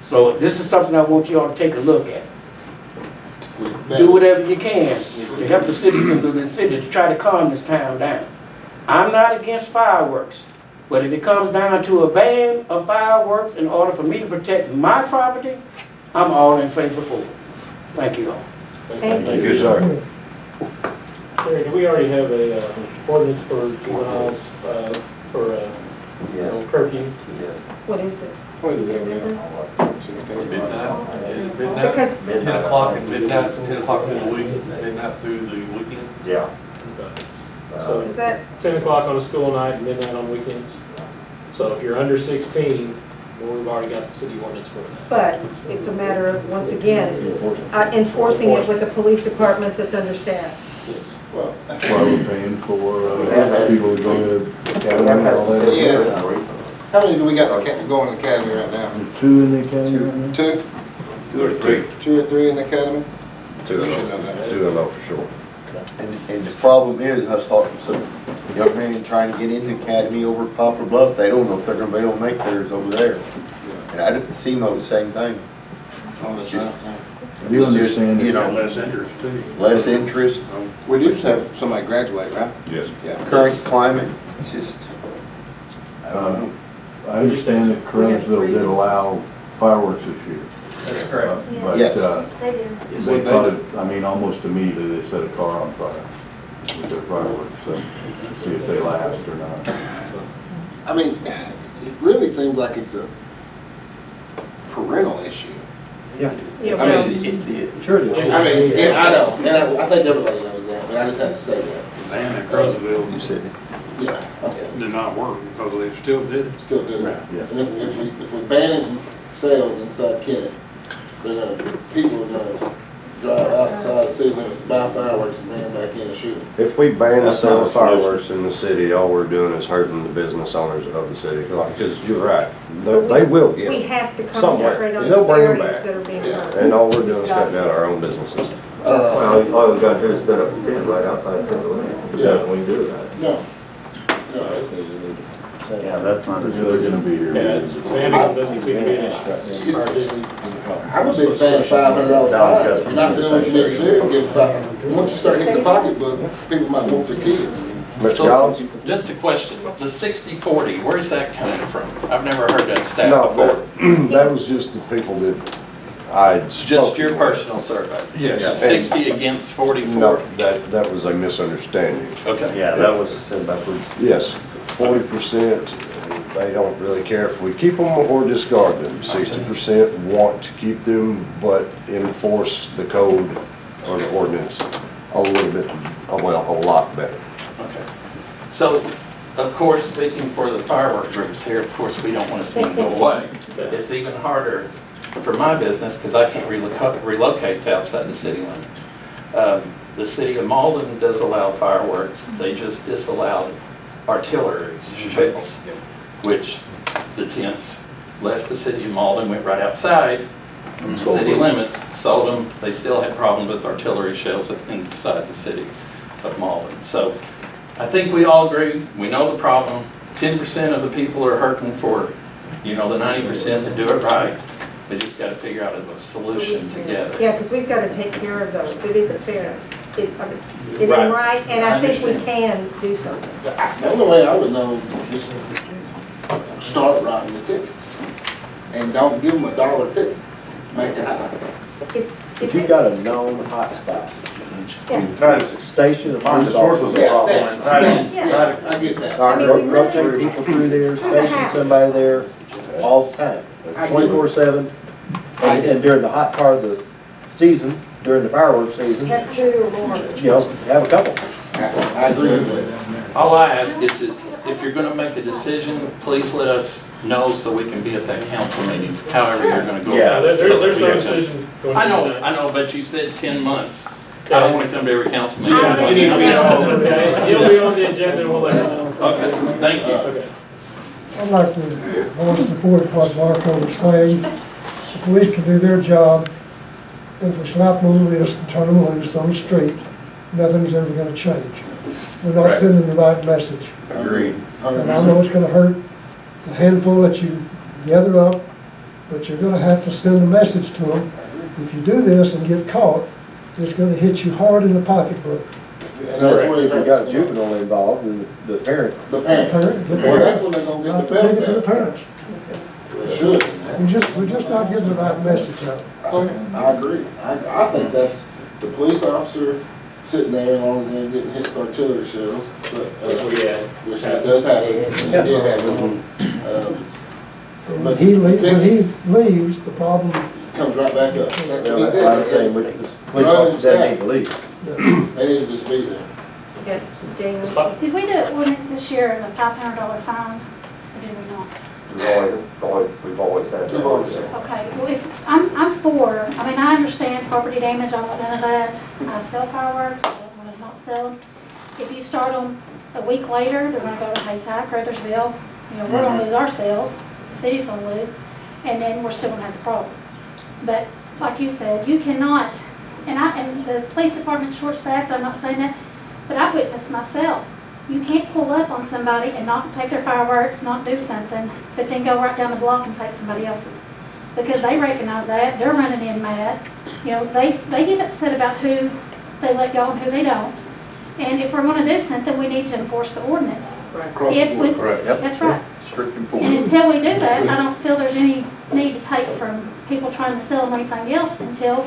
So this is something I want you all to take a look at. Do whatever you can to help the citizens of this city to try to calm this town down. I'm not against fireworks, but if it comes down to a ban of fireworks in order for me to protect my property, I'm all in favor for it. Thank you all. Thank you. you, sir. Terry, do we already have a ordinance for juveniles for curfew? What is it? Midnight, Because 10 o'clock and midnight, 10 o'clock in the week, midnight through the weekend. Yeah. So is that, 10 o'clock on a school night and midnight on weekends. So if you're under 16, well, we've already got the city ordinance for that. but it's a matter of, once again, enforcing it with a police department that's understaffed. Yes. Well, That's why we're paying for people to go to academy and all that. yeah. How many do we got going in the academy right now? There's 2 in the academy right now? 2? 2 or 3. 2 or 3 in the academy? 2 You of should know them. that. 2 of them for sure. And the problem is, I was talking to some young men trying to get in the academy over at Poplar Bluff, they don't know if they're gonna be able to make theirs over there. And I didn't see no the same thing. It's just, You understand, you know, Less interest too. less interest, We do just have somebody graduate, right? Yes. Yeah. current climate, it's just, I don't know. I understand that Currensville did allow fireworks this year. That's correct. But, Yes. they caught it, I mean, almost immediately, they set a car on fire with their fireworks, so see if they last or not. I mean, it really seems like it's a parental issue. Yeah, I well, mean, Sure it is. I mean, and I know, and I think everybody knows that, but I just had to say that. And in Crosville, You said, Yeah, I said, did not work because they still did it. still do it. Yeah. And if we ban it in sales inside Kennett, people are gonna drive outside the city limits, buy fireworks and bring them back in and shoot them. If we ban the That's sale not of a solution. fireworks in the city, all we're doing is hurting the business owners of the city. Because you're right, they will we get them. have to Somewhere. concentrate on They'll those bring 'em areas back. that are being hurt. And all we're doing is cutting out our own businesses. Well, all we've got to do is set up a tent right outside Central Limits. Yeah. We can do that. No. Yeah, that's not. They're gonna be here. Yeah, it's banding doesn't seem to be an issue. I'm a big fan of $500 fines. If you're not doing what you need to do, give a fine. Once you start hitting the pocketbook, people might want their kids. Mr. So, Collins? just a question, the 60/40, where's that coming from? I've never heard that stat No, before. that was just the people that I Just spoke your to. personal survey? Yes. 60 against 44? No, that was a misunderstanding. Okay. Yeah, that was said backwards. Yes, 40% they don't really care if we keep them or discard them. 60% want to keep them, but enforce the code or the ordinance a little bit, well, a lot better. Okay. So, of course, speaking for the firework groups here, of course, we don't want to see them go away. But it's even harder for my business because I can't relocate to outside the city limits. The city of Malden does allow fireworks. They just disallowed artillery shells, which the tents left the city of Malden, went right outside the city limits, sold them. They still had problems with artillery shells inside the city of Malden. So I think we all agree, we know the problem. 10% of the people are hurting for, you know, the 90% that do it right. We just got to figure out a solution together. Yeah, because we've got to take care of those. It isn't fair. It isn't Right. right, and I think we understand. can do something. The only way I would know is start writing the tickets. And don't give them $1 ticket. Make it high. If you got a known hot spot, Yeah. Try to station the find the police source of officer. the problem. That's, Try to- yeah, I get that. Or I mean, we rotate really- people through there, station somebody there all the time, 24/7. And during the hot part of the season, during the fireworks season, Have two or more. you know, have a couple. I agree with that. All I ask is if you're going to make a decision, please let us know so we can be at that council meeting, however you're going to go. Yeah, about it. there's So no we have to- decision going on. I know, but you said 10 months. I don't want to come to every council meeting. I'll let you know. Okay, you'll be on the agenda, and we'll let you know. Okay, thank you. Okay. I'd like to voice support what Marco was saying. The police can do their job. If we slap them on the wrist and turn them loose on the street, nothing's ever gonna change. We're not Right. sending the right message. Agreed. And I know it's gonna hurt the handful that you gather up, but you're gonna have to send a message to them. If you do this and get caught, it's gonna hit you hard in the pocketbook. And that's So where if you got a juvenile involved, then the parent, The parent. Parent, the Well, that's parent, when they're gonna not get to the take it to bill the back. parents. They should. We're just not getting the right message out. I agree. I think that's the police officer sitting there as long as they ain't getting hit with artillery shells, but, which that does happen. It did happen. When he leaves, the problem, Comes right back up. well, that's why I'm saying, with the police officers that need to leave. They need to just be there. Yeah, Dana. Did we do an ordinance this year of a $500 fine, or did we not? We've always had that. Okay, well, if, I'm for, I mean, I understand property damage, I want none of that. I sell fireworks, I don't want to not sell them. If you start them a week later, they're gonna go to Haytide, Crothersville, you know, we're gonna lose our sales, the city's gonna lose, and then we're still gonna have the problem. But like you said, you cannot, and the police department's short-staffed, I'm not saying that, but I've witnessed myself. You can't pull up on somebody and not take their fireworks, not do something, but then go right down the block and take somebody else's. Because they recognize that, they're running in mad. You know, they get upset about who they let go and who they don't. And if we're gonna do something, we need to enforce the ordinance. Across the If we- board. Correct. That's right. Strict And enforcement. until we do that, I don't feel there's any need to take from people trying to sell them or anything else until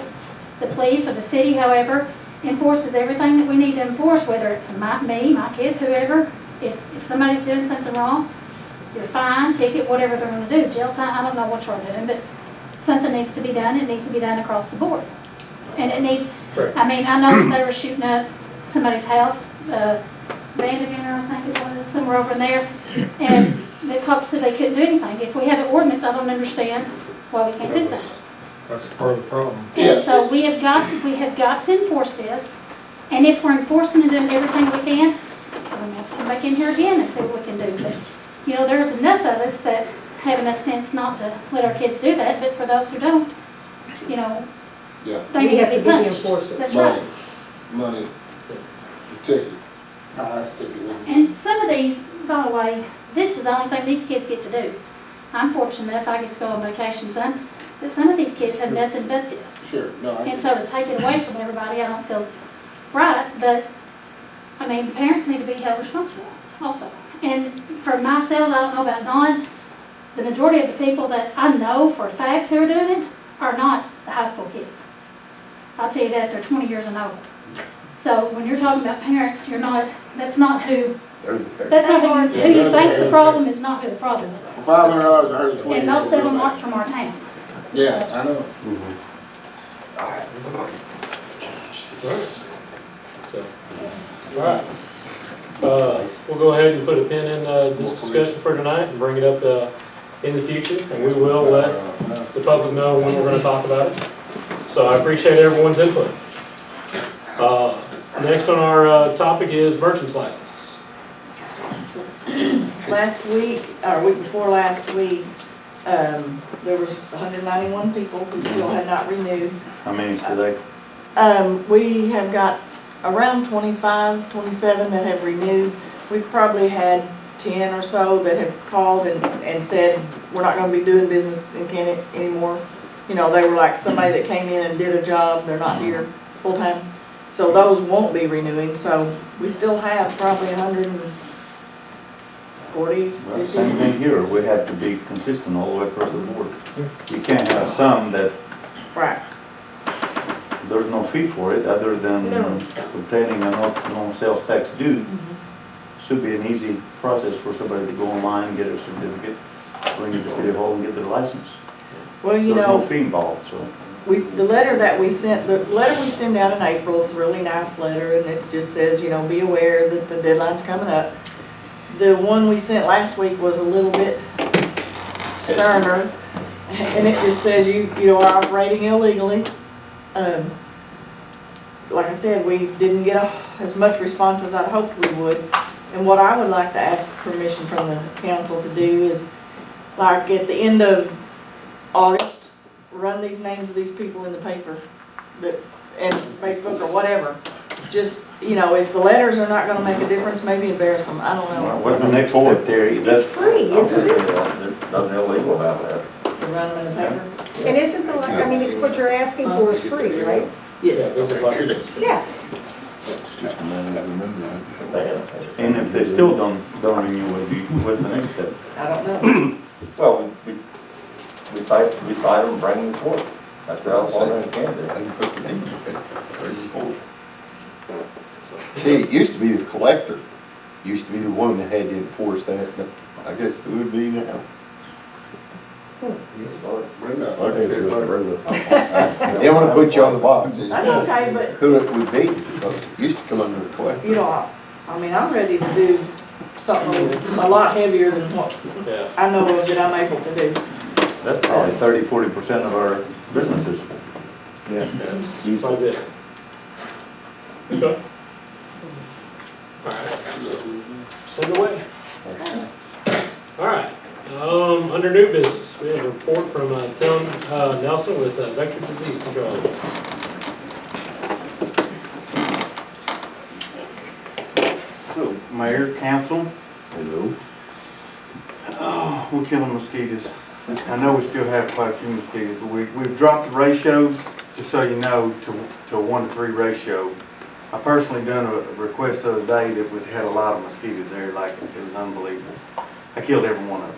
the police or the city, however, enforces everything that we need to enforce, whether it's me, my kids, whoever. If somebody's doing something wrong, you're fined, ticket, whatever they're gonna do, jail time, I don't know what you're doing, but something needs to be done, it needs to be done across the board. And it needs, I mean, I know that they were shooting up somebody's house, Vandermeer, I think it was, somewhere over in there, and the cops said they couldn't do anything. If we have an ordinance, I don't understand why we can't do something. That's part of the problem. And so we have got to enforce this, and if we're enforcing and doing everything we can, we're gonna have to come back in here again and see what we can do. But, you know, there's enough of us that have enough sense not to let our kids do that, but for those who don't, you know, Yeah. they We need have to to be be the punished. enforcers. That's right. Money. Ticket. Highest ticket. And some of these, by the way, this is the only thing these kids get to do. I'm fortunate if I get to go on vacation, but some of these kids have nothing but this. Sure, no, I And get so to take it away from everybody, I don't feel right, but, I mean, the parents need to be held responsible also. And for myself, I don't know about Dawn, the majority of the people that I know for a fact who are doing it are not the high school kids. I'll tell you that, they're 20 years and older. So when you're talking about parents, that's not who That's not who you think's the problem is not who the problem is. For $500, I heard it's. And most of them aren't from our town. Yeah, I know. All right. We'll go ahead and put a pin in this discussion for tonight and bring it up in the future, and we will let the public know when we're going to talk about it. So I appreciate everyone's input. Next on our topic is merchant's licenses. Last week, or week before last week, there was 191 people who still had not renewed. How many is today? We have got around 25, 27 that have renewed. We've probably had 10 or so that have called and said, we're not gonna be doing business in Kennett anymore. You know, they were like somebody that came in and did a job, they're not here full-time. So those won't be renewing, so we still have probably 140, Well, 50. same thing here, we have to be consistent all the way across the board. You can't have some that Right. there's no fee for it other than No. obtaining a no sales tax due. Should be an easy process for somebody to go online, get a certificate, bring it to City Hall and get their license. Well, you There's no know, fee involved, so. the letter we send out in April is a really nice letter, and it just says, you know, be aware that the deadline's coming up. The one we sent last week was a little bit sterner, and it just says you are operating illegally. Like I said, we didn't get as much response as I'd hoped we would. And what I would like to ask permission from the council to do is, like at the end of August, run these names of these people in the paper, and Facebook or whatever. Just, you know, if the letters are not gonna make a difference, maybe embarrass them, I don't know. What's the next step there? It's free, isn't it? There's nothing illegal about that. To run them in the paper? And isn't the, I mean, what you're asking for is free, right? Yes. This is like, Yeah. And if they still don't renew, what's the next step? I don't know. Well, we cite them, bring them to court. That's the only thing we can do. See, it used to be the collector, used to be the one that had to enforce that, but I guess it would be now. They want to put you on the box. That's okay, but Who it would be, because it used to come under the collector. you know, I mean, I'm ready to do something a lot heavier than what yeah. I know of that I'm able to do. That's probably 30–40% of our businesses. Yeah. That's quite a bit. Okay. All right. Send away. All right. Under new business, we have a report from Tom Nelson with Vector Disease Control. So, Mayor, Council, Hello. oh, we're killing mosquitoes. I know we still have quite a few mosquitoes, but we've dropped the ratios, just so you know, to a 1-to-3 ratio. I personally done a request the other day that had a lot of mosquitoes there, like it was unbelievable. I killed every one of them.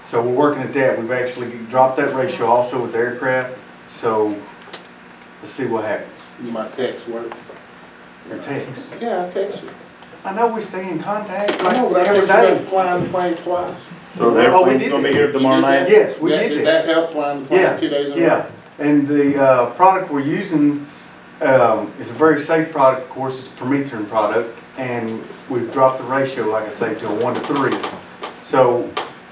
So we're working at that. We've actually dropped that ratio also with aircraft, so let's see what happens. You might text work. Your text. Yeah, I text you. I know we stay in contact I know, but I every heard you day. got flying the plane twice. So the airplane's gonna be here tomorrow night? Yes, we Did did that that. help flying the plane 2 days in a row? Yeah, and the product we're using is a very safe product, of course, it's a permethrin product, and we've dropped the ratio, like I say, to a 1-to-3. So,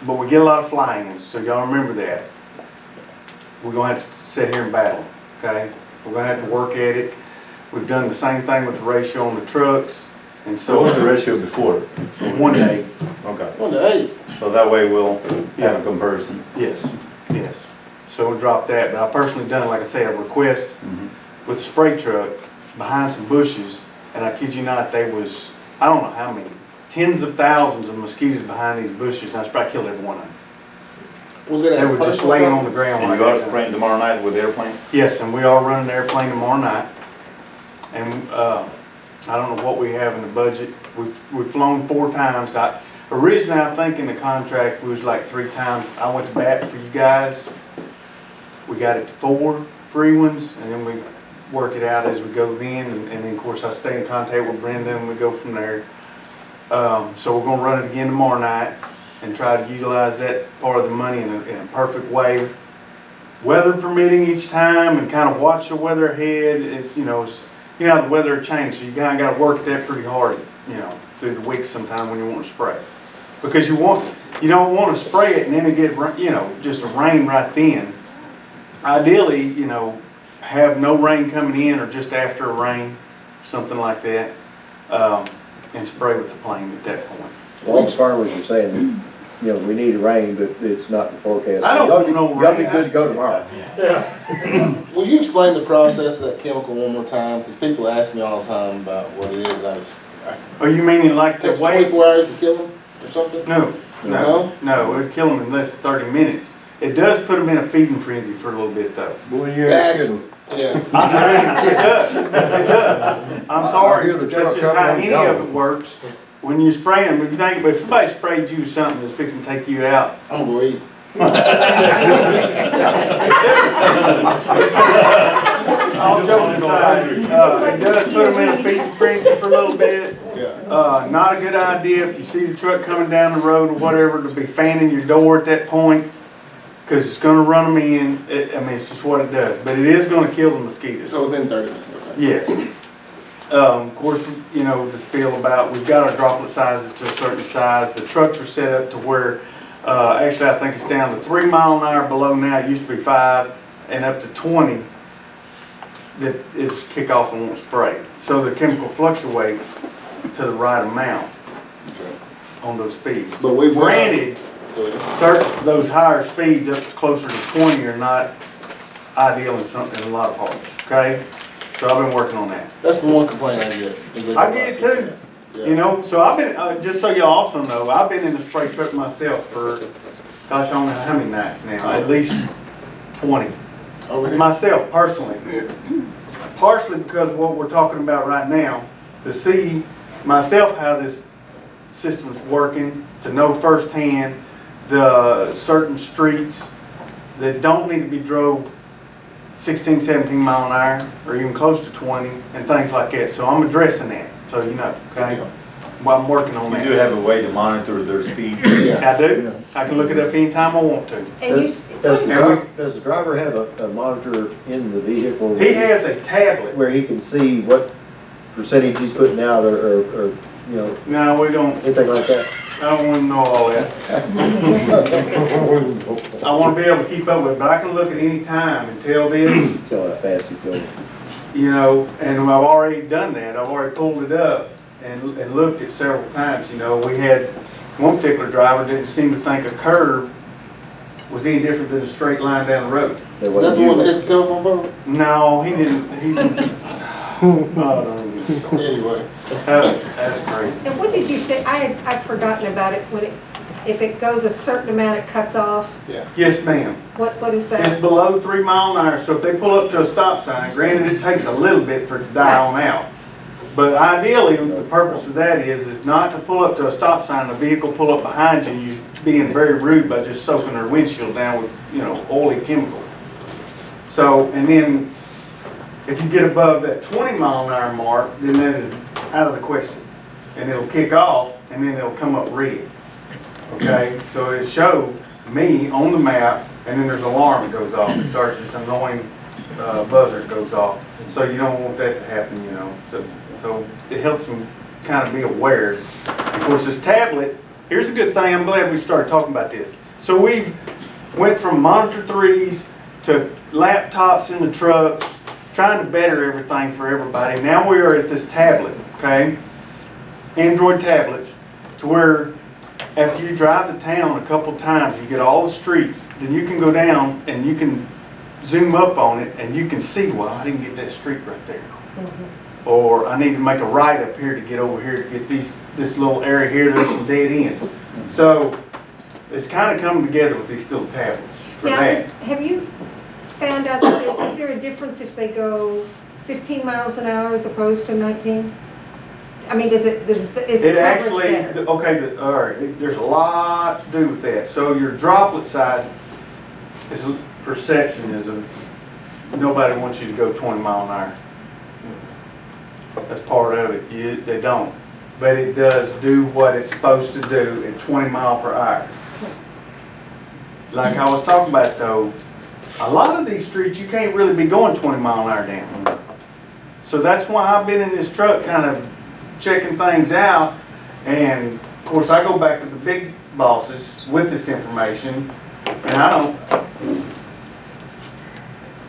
but we get a lot of flying, so y'all remember that. We're gonna have to sit here and battle, okay? We're gonna have to work at it. We've done the same thing with the ratio on the trucks, and So what's the so ratio before? 1-to-8. Okay. Well, hey, So that way we'll have a comparison. Yes, yes. So we dropped that, but I personally done, like I say, a request with a spray truck behind some bushes, and I kid you not, they was, I don't know how many, tens of thousands of mosquitoes behind these bushes, and I probably killed every one of them. was it They were just laying on the ground. And like you are that. spraying tomorrow night with airplane? Yes, and we are running the airplane tomorrow night. And I don't know what we have in the budget. We've flown 4 times. Originally, I think in the contract, we was like 3 times. I went to bat for you guys. We got it to 4 free ones, and then we work it out as we go then. And then, of course, I stay in contact with Brenda, and we go from there. So we're gonna run it again tomorrow night and try to utilize that part of the money in a perfect way. Weather permitting each time, and kind of watch the weather ahead. It's, you know, the weather changes, so you kinda gotta work that pretty hard, through the week sometime when you want to spray. Because you don't want to spray it and then it get, just a rain right then. Ideally, have no rain coming in or just after a rain, something like that, and spray with the plane at that point. Well, these farmers are saying, we need rain, but it's not in the forecast. I don't want no You gotta be rain. good to go tomorrow. Will you explain the process of that chemical one more time? Because people ask me all the time about what it is. Are you meaning like the Takes way? 24 hours to kill them or something? No, it would kill them in less than 30 minutes. It does put them in a feeding frenzy for a little bit though. Boy, you ain't kidding. Yeah. It does. I'm sorry, hear the but truck that's just how coming any and of going. it works. When you're spraying, if you think, if somebody sprayed you with something that's fixing to take you out, I'm gonna go eat. all joking aside, it does put them in a feeding frenzy for a little bit. Yeah. Not a good idea if you see the truck coming down the road or whatever to be fanning your door at that point, because it's gonna run them in. It's just what it does, but it is gonna kill the mosquitoes. So within 30 minutes, okay. Yes. Of course, the spiel about, we've got our droplet sizes to a certain size. The trucks are set up to where, actually I think it's down to 3 miles an hour below now. It used to be 5 and up to 20 that is kick off and won't spray. So the chemical fluctuates to the right amount on those speeds. But we Granted, certain, those higher speeds up to closer to 20 are not ideal in a lot of parts, okay? So I've been working on that. That's the one complaint I get. I get it too. Yeah. So I've been, just so y'all also know, I've been in the spray truck myself for, gosh, I don't know how many nights now, at least 20. Oh, really? Myself, personally. Partially because of what we're talking about right now, to see myself how this system's working, to know firsthand the certain streets that don't need to be drove 16, 17 mile an hour, or even close to 20, and things like that. So I'm addressing that, so you know, okay? Well, I'm working on You that. do have a way to monitor their speed. Yeah. I do. I can look it up anytime I want to. And you, Does the driver have a monitor in the vehicle? He has a tablet. Where he can see what percentage he's putting out or No, we don't, anything like that? I don't want to know all that. I want to be able to keep up with it, but I can look at any time and tell this, Tell how fast he's going. and I've already done that. I've already pulled it up and looked at several times. We had one particular driver didn't seem to think a curve was any different than a straight line down the road. Is that the one that hit the telephone pole? No, he didn't. Oh, no. Anyway. That's crazy. and what did you say? I'd forgotten about it. If it goes a certain amount, it cuts off. Yeah. Yes, ma'am. What is It's that? below 3 mile an hour, so if they pull up to a stop sign, granted it takes a little bit for it to die on out. But ideally, the purpose of that is not to pull up to a stop sign, the vehicle pull up behind you, you being very rude by just soaking their windshield down with, oily chemical. So, and then if you get above that 20 mile an hour mark, then that is out of the question. And it'll kick off, and then it'll come up red. Okay, so it showed me on the map, and then there's an alarm that goes off. It starts this annoying buzzer that goes off. So you don't want that to happen, So it helps them kind of be aware. Of course, this tablet, here's a good thing. I'm glad we started talking about this. So we've went from monitor 3s to laptops in the trucks, trying to better everything for everybody. Now we are at this tablet, okay? Android tablets, to where after you drive the town a couple times, you get all the streets, then you can go down and you can zoom up on it and you can see, well, I didn't get that street right there. Or I need to make a right up here to get over here to get this little area here, there's some dead ends. So it's kind of coming together with these little tablets for Now, that. have you found out, is there a difference if they go 15 miles an hour as opposed to 19? I mean, is the It coverage actually, better? okay, all right, there's a lot to do with that. So your droplet size is perception is nobody wants you to go 20 mile an hour. That's part of it. They don't. but it does do what it's supposed to do at 20 mile per hour. Like I was talking about though, a lot of these streets, you can't really be going 20 mile an hour down. So that's why I've been in this truck kind of checking things out. And of course I go back to the big bosses with this information, and I don't,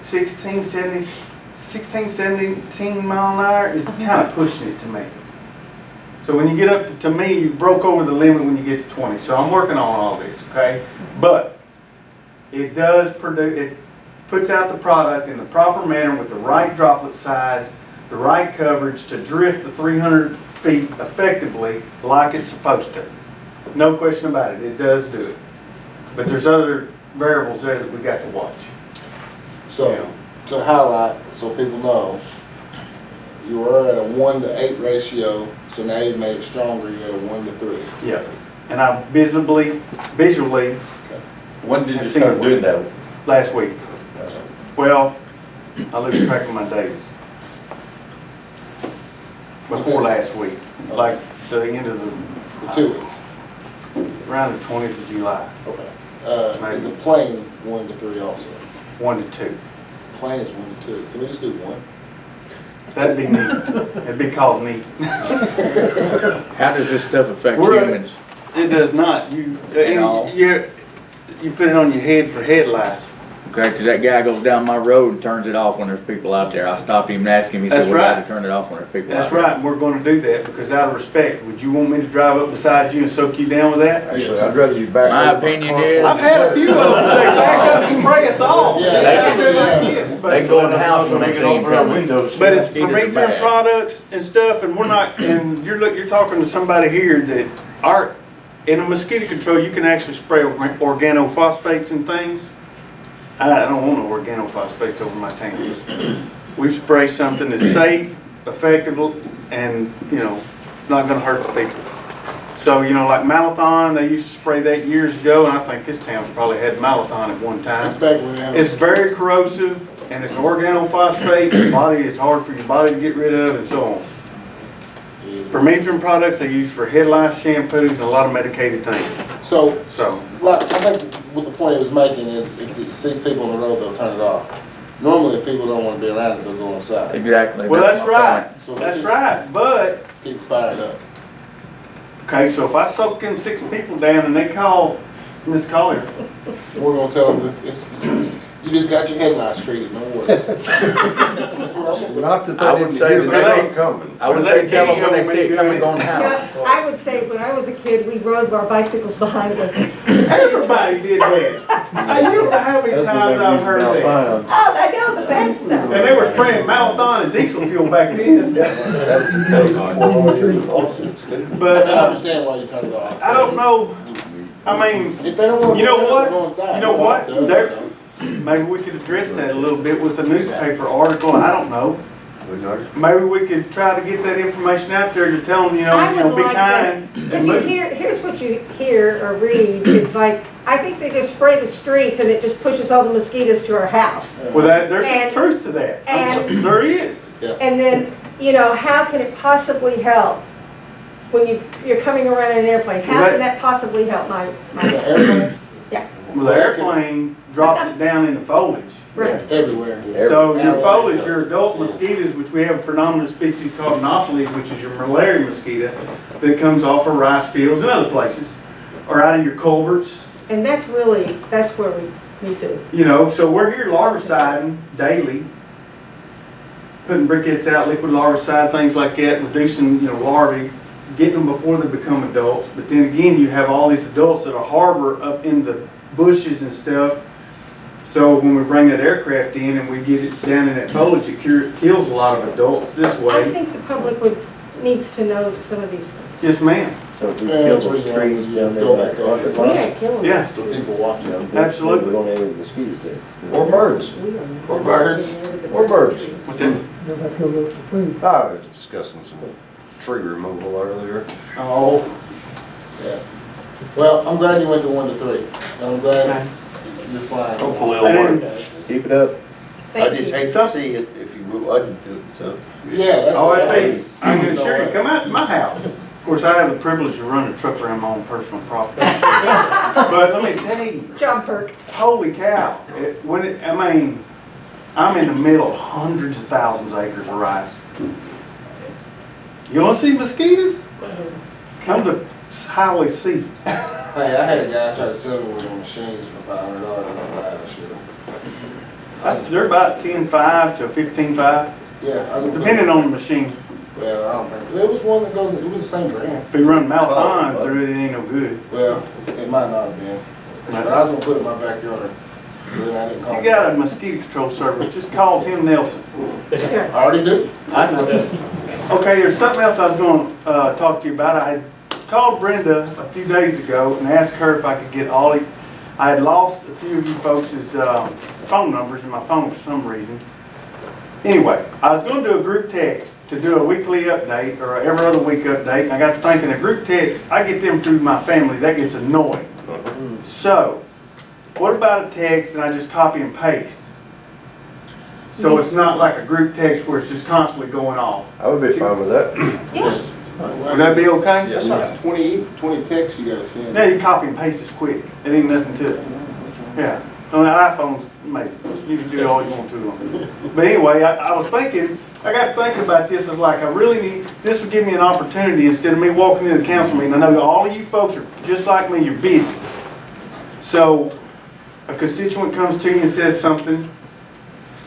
16, 17 mile an hour is kind of pushing it to me. So when you get up to me, you broke over the limit when you get to 20. So I'm working on all this, okay? But it does produce, it puts out the product in the proper manner with the right droplet size, the right coverage to drift the 300 feet effectively like it's supposed to. No question about it, it does do it. But there's other variables there that we got to watch. So, to highlight, so people know, you were at a 1-to-8 ratio, so now you made it stronger, you're at a 1-to-3. Yeah, and I visually, When did you start doing that? last week. Well, I lose track of my days. Before last week, like the end of For 2 weeks. around the 20th of July, Okay. Is the plane 1-to-3 also? 1 to 2. Plane is 1-to-2. Can we just do 1? That'd be neat. It'd be called neat. How does this stuff affect We're- humans? It does not. You No. you put it on your head for headlights. Okay, because that guy goes down my road and turns it off when there's people out there. I stopped him and asked him, he That's said, we gotta right. turn it off when there's people out That's there. right, and we're going to do that because out of respect, would you want me to drive up beside you and soak you down with that? Actually, I'd rather you back My up opinion car. is- I've had a few of them say back up and spray us off. Yeah, Stay they out can there do like that. this, They but- go in the house when they see him coming. But it's Mosquitoes are Promethean bad. products and stuff, and we're not, and you're talking to somebody here that are, in a mosquito control, you can actually spray organophosphates and things. I don't want no organophosphates over my tanks. We spray something that's safe, effective, and, not gonna hurt the people. So, like Malathon, they used to spray that years ago, and I think this town's probably had Malathon at one time. It's back when It's very corrosive, and it's organophosphate. The body is hard for your body to get rid of, and so on. Promethean products they use for headlights, shampoos, and a lot of medicated things. So, So, like, I think what the point he was making is if it sees people on the road, they'll turn it off. Normally, if people don't want to be around it, they'll go inside. Exactly. well, that's my right. So this That's is- right. But People fired up. okay, so if I soak them 6 people down and they call Miss Collier, We're gonna tell them it's you just got your headlights treated, no worries. Not that I they would didn't say hear, that they're they- not coming. I would say tell them when they see it coming, go in the house. I would say when I was a kid, we rode our bicycles behind them. everybody did that. Now, you don't know how many That's when times they I've used heard that. Malthine. Oh, I know the bad stuff. And they were spraying Malathon and diesel fuel back then. That was But I understand why you turned it off. I don't know. I mean, If they don't want to You know go what? inside, You know what? they'll do it, There- though. maybe we could address that a little bit with a newspaper article. I don't know. Maybe we could try to get that information out there to tell them, I would be like kind. If and you move. here's what you hear or read, it's like, I think they just spray the streets and it just pushes all the mosquitoes to our house. Well, there's some And- truth to that. and- There is. And then, how can it possibly help when you're coming around in an airplane? How can that possibly help my The airplane, Well, the airplane drops it down in the foliage. right? everywhere. So your foliage, your adult mosquitoes, which we have a predominant species called Anopheles, which is your malaria mosquito, that comes off of rice fields and other places, or out of your culverts. And that's where we need to. So we're here larviciding daily, putting briquettes out, liquid larvicide, things like that, reducing, larvae, getting them before they become adults. But then again, you have all these adults that are harbor up in the bushes and stuff. So when we bring that aircraft in and we get it down in that foliage, it kills a lot of adults this I way. think the public needs to know some of these things. Yes, ma'am. So if we Yeah, kill that's those what trees you down there go by the back on. carpet We line, ain't killing Yeah. them. For people watching. Absolutely. we don't have any mosquitoes there. Or birds. Or birds. Or birds. What's that? They'll have to go look for food. I was discussing some tree removal earlier. Oh, Yeah. Well, I'm glad you went to 1-to-3. I'm glad you're flying. Hopefully it'll work. Keep it up. I Thank just you. hate to see it if you wouldn't do it, so. Yeah, that's oh, what I can assure you, come out to my house. course, I have the privilege of running a truck around my own personal property. But let me tell you, John Perk. holy cow, I'm in the middle of hundreds of thousands of acres of rice. You wanna see mosquitoes? Come to Highway C. Hey, I had a guy try to sell me one of them machines for $500 and I'm glad I should've. They're about 10.5 to 15.5, Yeah. depending on the machine. Well, I don't think, there was one that goes, it was the same brand. If you run Malathion through it, it ain't no good. Well, it might not have been, but I was gonna put it in my backyard, but then I didn't call You him. got a mosquito control service, just call Tim Nelson. I already do. I know. Okay, there's something else I was gonna talk to you about. I had called Brenda a few days ago and asked her if I could get I had lost a few of you folks' phone numbers in my phone for some reason. Anyway, I was gonna do a group text to do a weekly update or every other week update, and I got to thinking a group text, I get them through my family, that gets annoying. So, what about a text and I just copy and paste? So it's not like a group text where it's just constantly going off. I would be fine with that. Yeah. Would that be okay? That's like 20 texts you gotta send. Yeah, you copy and paste is quick. It ain't nothing to it. Yeah. On the iPhone's amazing. You can do all you want to them. But anyway, I was thinking, I got to thinking about this. I was like, I really need, this would give me an opportunity instead of me walking into the council meeting. I know all of you folks are just like me, you're busy. So a constituent comes to you and says something,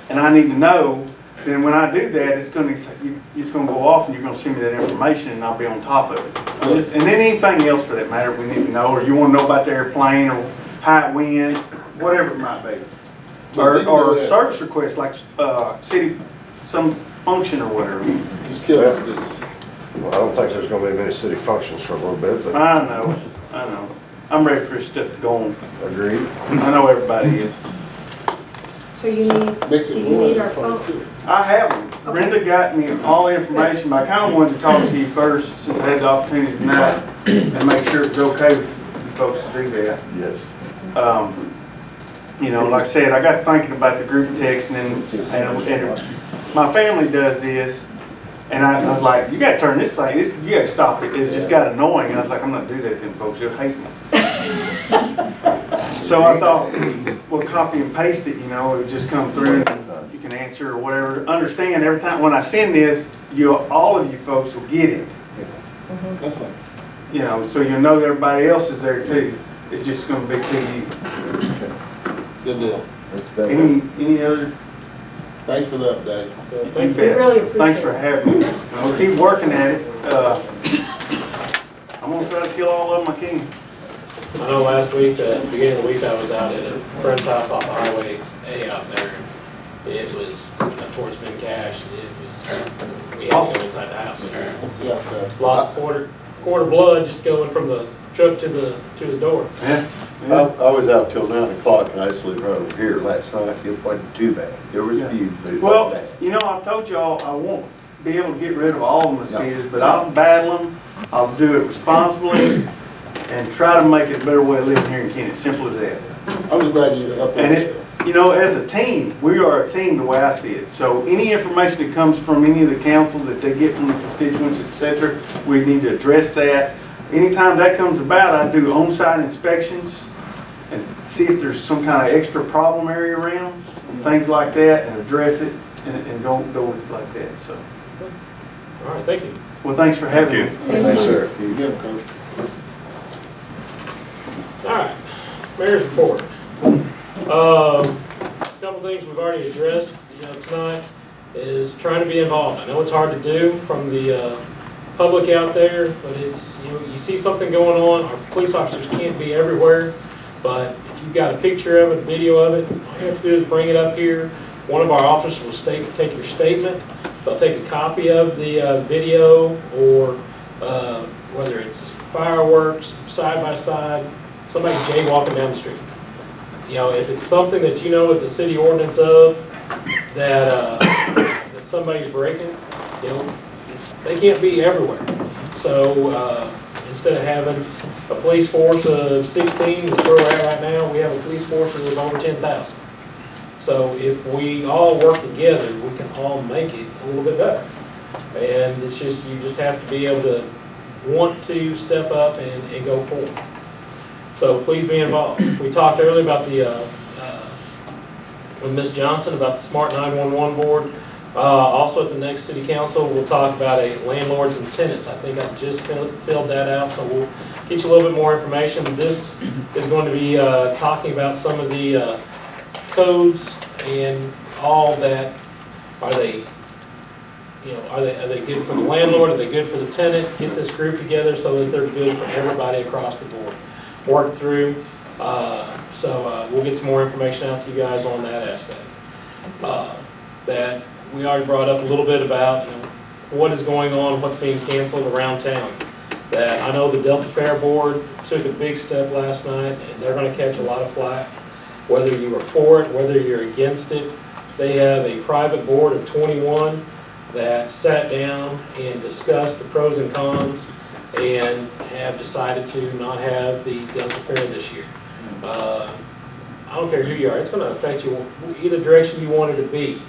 and I need to know, then when I do that, it's going to go off and you're going to send me that information and I'll be on top of it. And then anything else for that matter we need to know, or you want to know about the airplane or how it went, whatever it might be. Or a service request like city, some function or whatever. Just kill us, please. Well, I don't think there's gonna be many city functions for a little bit, but. I know. I'm ready for this stuff to go on. Agreed. I know everybody is. So you need our phone? I have them. Brenda got me all the information, but I kind of wanted to talk to you first since I had the opportunity tonight and make sure it's okay with you folks to do that. Yes. You know, like I said, I got thinking about the group text and my family does this, and I was like, you got to turn this thing, you got to stop it. It's just got annoying. And I was like, I'm not going to do that to them folks. They'll hate me. So I thought, we'll copy and paste it, you know, it would just come through and you can answer or whatever. Understand, every time when I send this, all of you folks will get it. That's fine. You know, so you'll know that everybody else is there too. It's just going to be to you. Good deal. Any other? Thanks for the update. You bet. really appreciate Thanks for having me. I'll keep working at it. I'm gonna try to kill all of them I can. I know last week, at the beginning of the week, I was out at a friend's house off the Highway A out there. It was towards Ben Cash. We had to go inside the house. Lost quarter blood just going from the truck to his door. Yeah. I was out till 9 o'clock and I just lived right over here last night. It wasn't too bad. There was a few, but it Well, wasn't bad. you know, I've told y'all I won't be able to get rid of all the mosquitoes, but I'll battle them. I'll do it responsibly and try to make it a better way of living here in Kennett. Simple as that. I'm just glad you updated. And it, you know, as a team, we are a team the way I see it. So any information that comes from any of the council that they get from the constituents, etc., we need to address that. Anytime that comes about, I do on-site inspections and see if there's some kind of extra problem area around, things like that, and address it and don't go with it like that. So, All right, thank you. well, thanks for having me. Thanks, sir. Again, Coach. All right, mayor's report. Couple things we've already addressed, tonight is trying to be involved. I know it's hard to do from the public out there, but it's, you see something going on, our police officers can't be everywhere, but if you've got a picture of it, a video of it, all you have to do is bring it up here. One of our officers will take your statement. They'll take a copy of the video, or whether it's fireworks, side by side, somebody jaywalking down the street. You know, if it's something that you know it's a city ordinance of that that somebody's breaking, you know, they can't be everywhere. So instead of having a police force of 16, that's where we're at right now, we have a police force of over 10,000. So if we all work together, we can all make it a little bit better. And it's just, you just have to be able to want to step up and go forward. So please be involved. We talked earlier about with Ms. Johnson about the Smart 911 board. Also at the next city council, we'll talk about a landlords and tenants. I think I just filled that out, so we'll get you a little bit more information. This is going to be talking about some of the codes and all that. Are they, are they good for the landlord? Are they good for the tenant? Get this group together so that they're good for everybody across the board. Work through. So we'll get some more information out to you guys on that aspect. That we already brought up a little bit about what is going on, what's being canceled around town. That I know the Delta Fair Board took a big step last night, and they're going to catch a lot of flack. Whether you are for it, whether you're against it, they have a private board of 21 that sat down and discussed the pros and cons and have decided to not have the Delta Fair this year. I don't care who you are, it's going to affect you either direction you want it to be.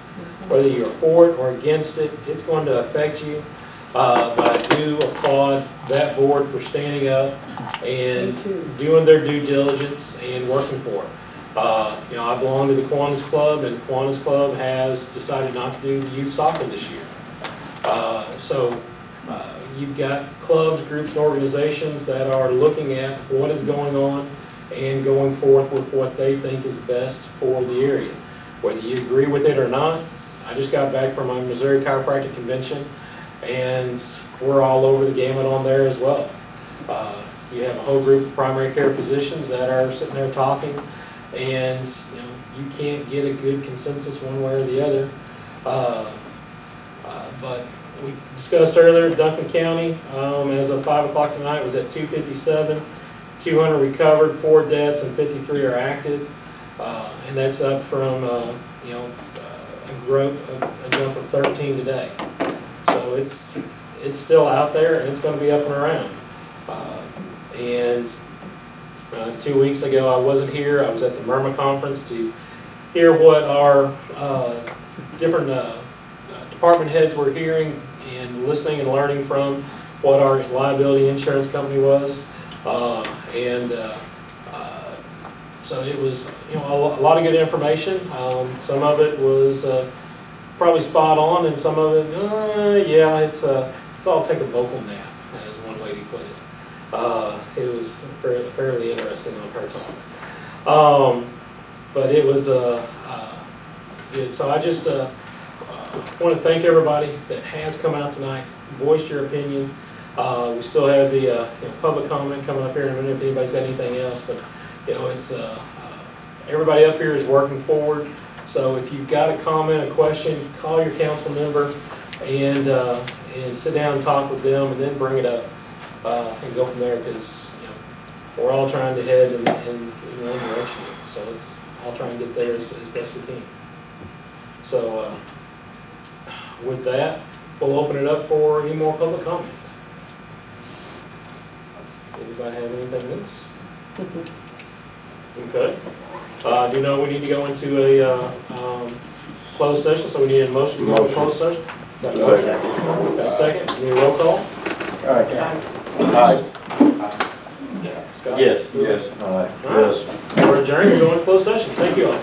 Whether you're for it or against it, it's going to affect you. But I do applaud that board for standing up and doing their due diligence and working for it. I belong to the Kiwanis Club, and the Kiwanis Club has decided not to do the youth soccer this year. You've got clubs, groups, and organizations that are looking at what is going on and going forth with what they think is best for the area. Whether you agree with it or not, I just got back from my Missouri Chiropractic Convention, and we're all over the gamut on there as well. You have a whole group of primary care physicians that are sitting there talking, and you can't get a good consensus one way or the other. But we discussed earlier, Duncan County, as of 5 o'clock tonight, was at 257, 200 recovered, 4 deaths, and 53 are active. And that's up from, a jump of 13 today. So it's still out there, and it's going to be up and around. 2 weeks ago, I wasn't here. I was at the MIRMA conference to hear what our different department heads were hearing and listening and learning from what our liability insurance company was. So it was, a lot of good information. Some of it was probably spot on, and some of it, it's all take a vocal nap, as one lady put it. It was fairly interesting on her talk. But it was good. So I just want to thank everybody that has come out tonight, voiced your opinion. We still have the public comment coming up here in a minute if anybody's got anything else. But it's everybody up here is working forward. So if you've got a comment, a question, call your council member and sit down and talk with them, and then bring it up and go from there. Because we're all trying to head in one direction. So let's all try and get there as best we can. So with that, we'll open it up for any more public comment. Does anybody have anything else? Okay. Do you know we need to go into a closed session, so we need a motion to go into closed session? Got a second? Need a roll call? Aye. Scott? Yes. All right. We're adjourned. We're going to closed session. Thank you all.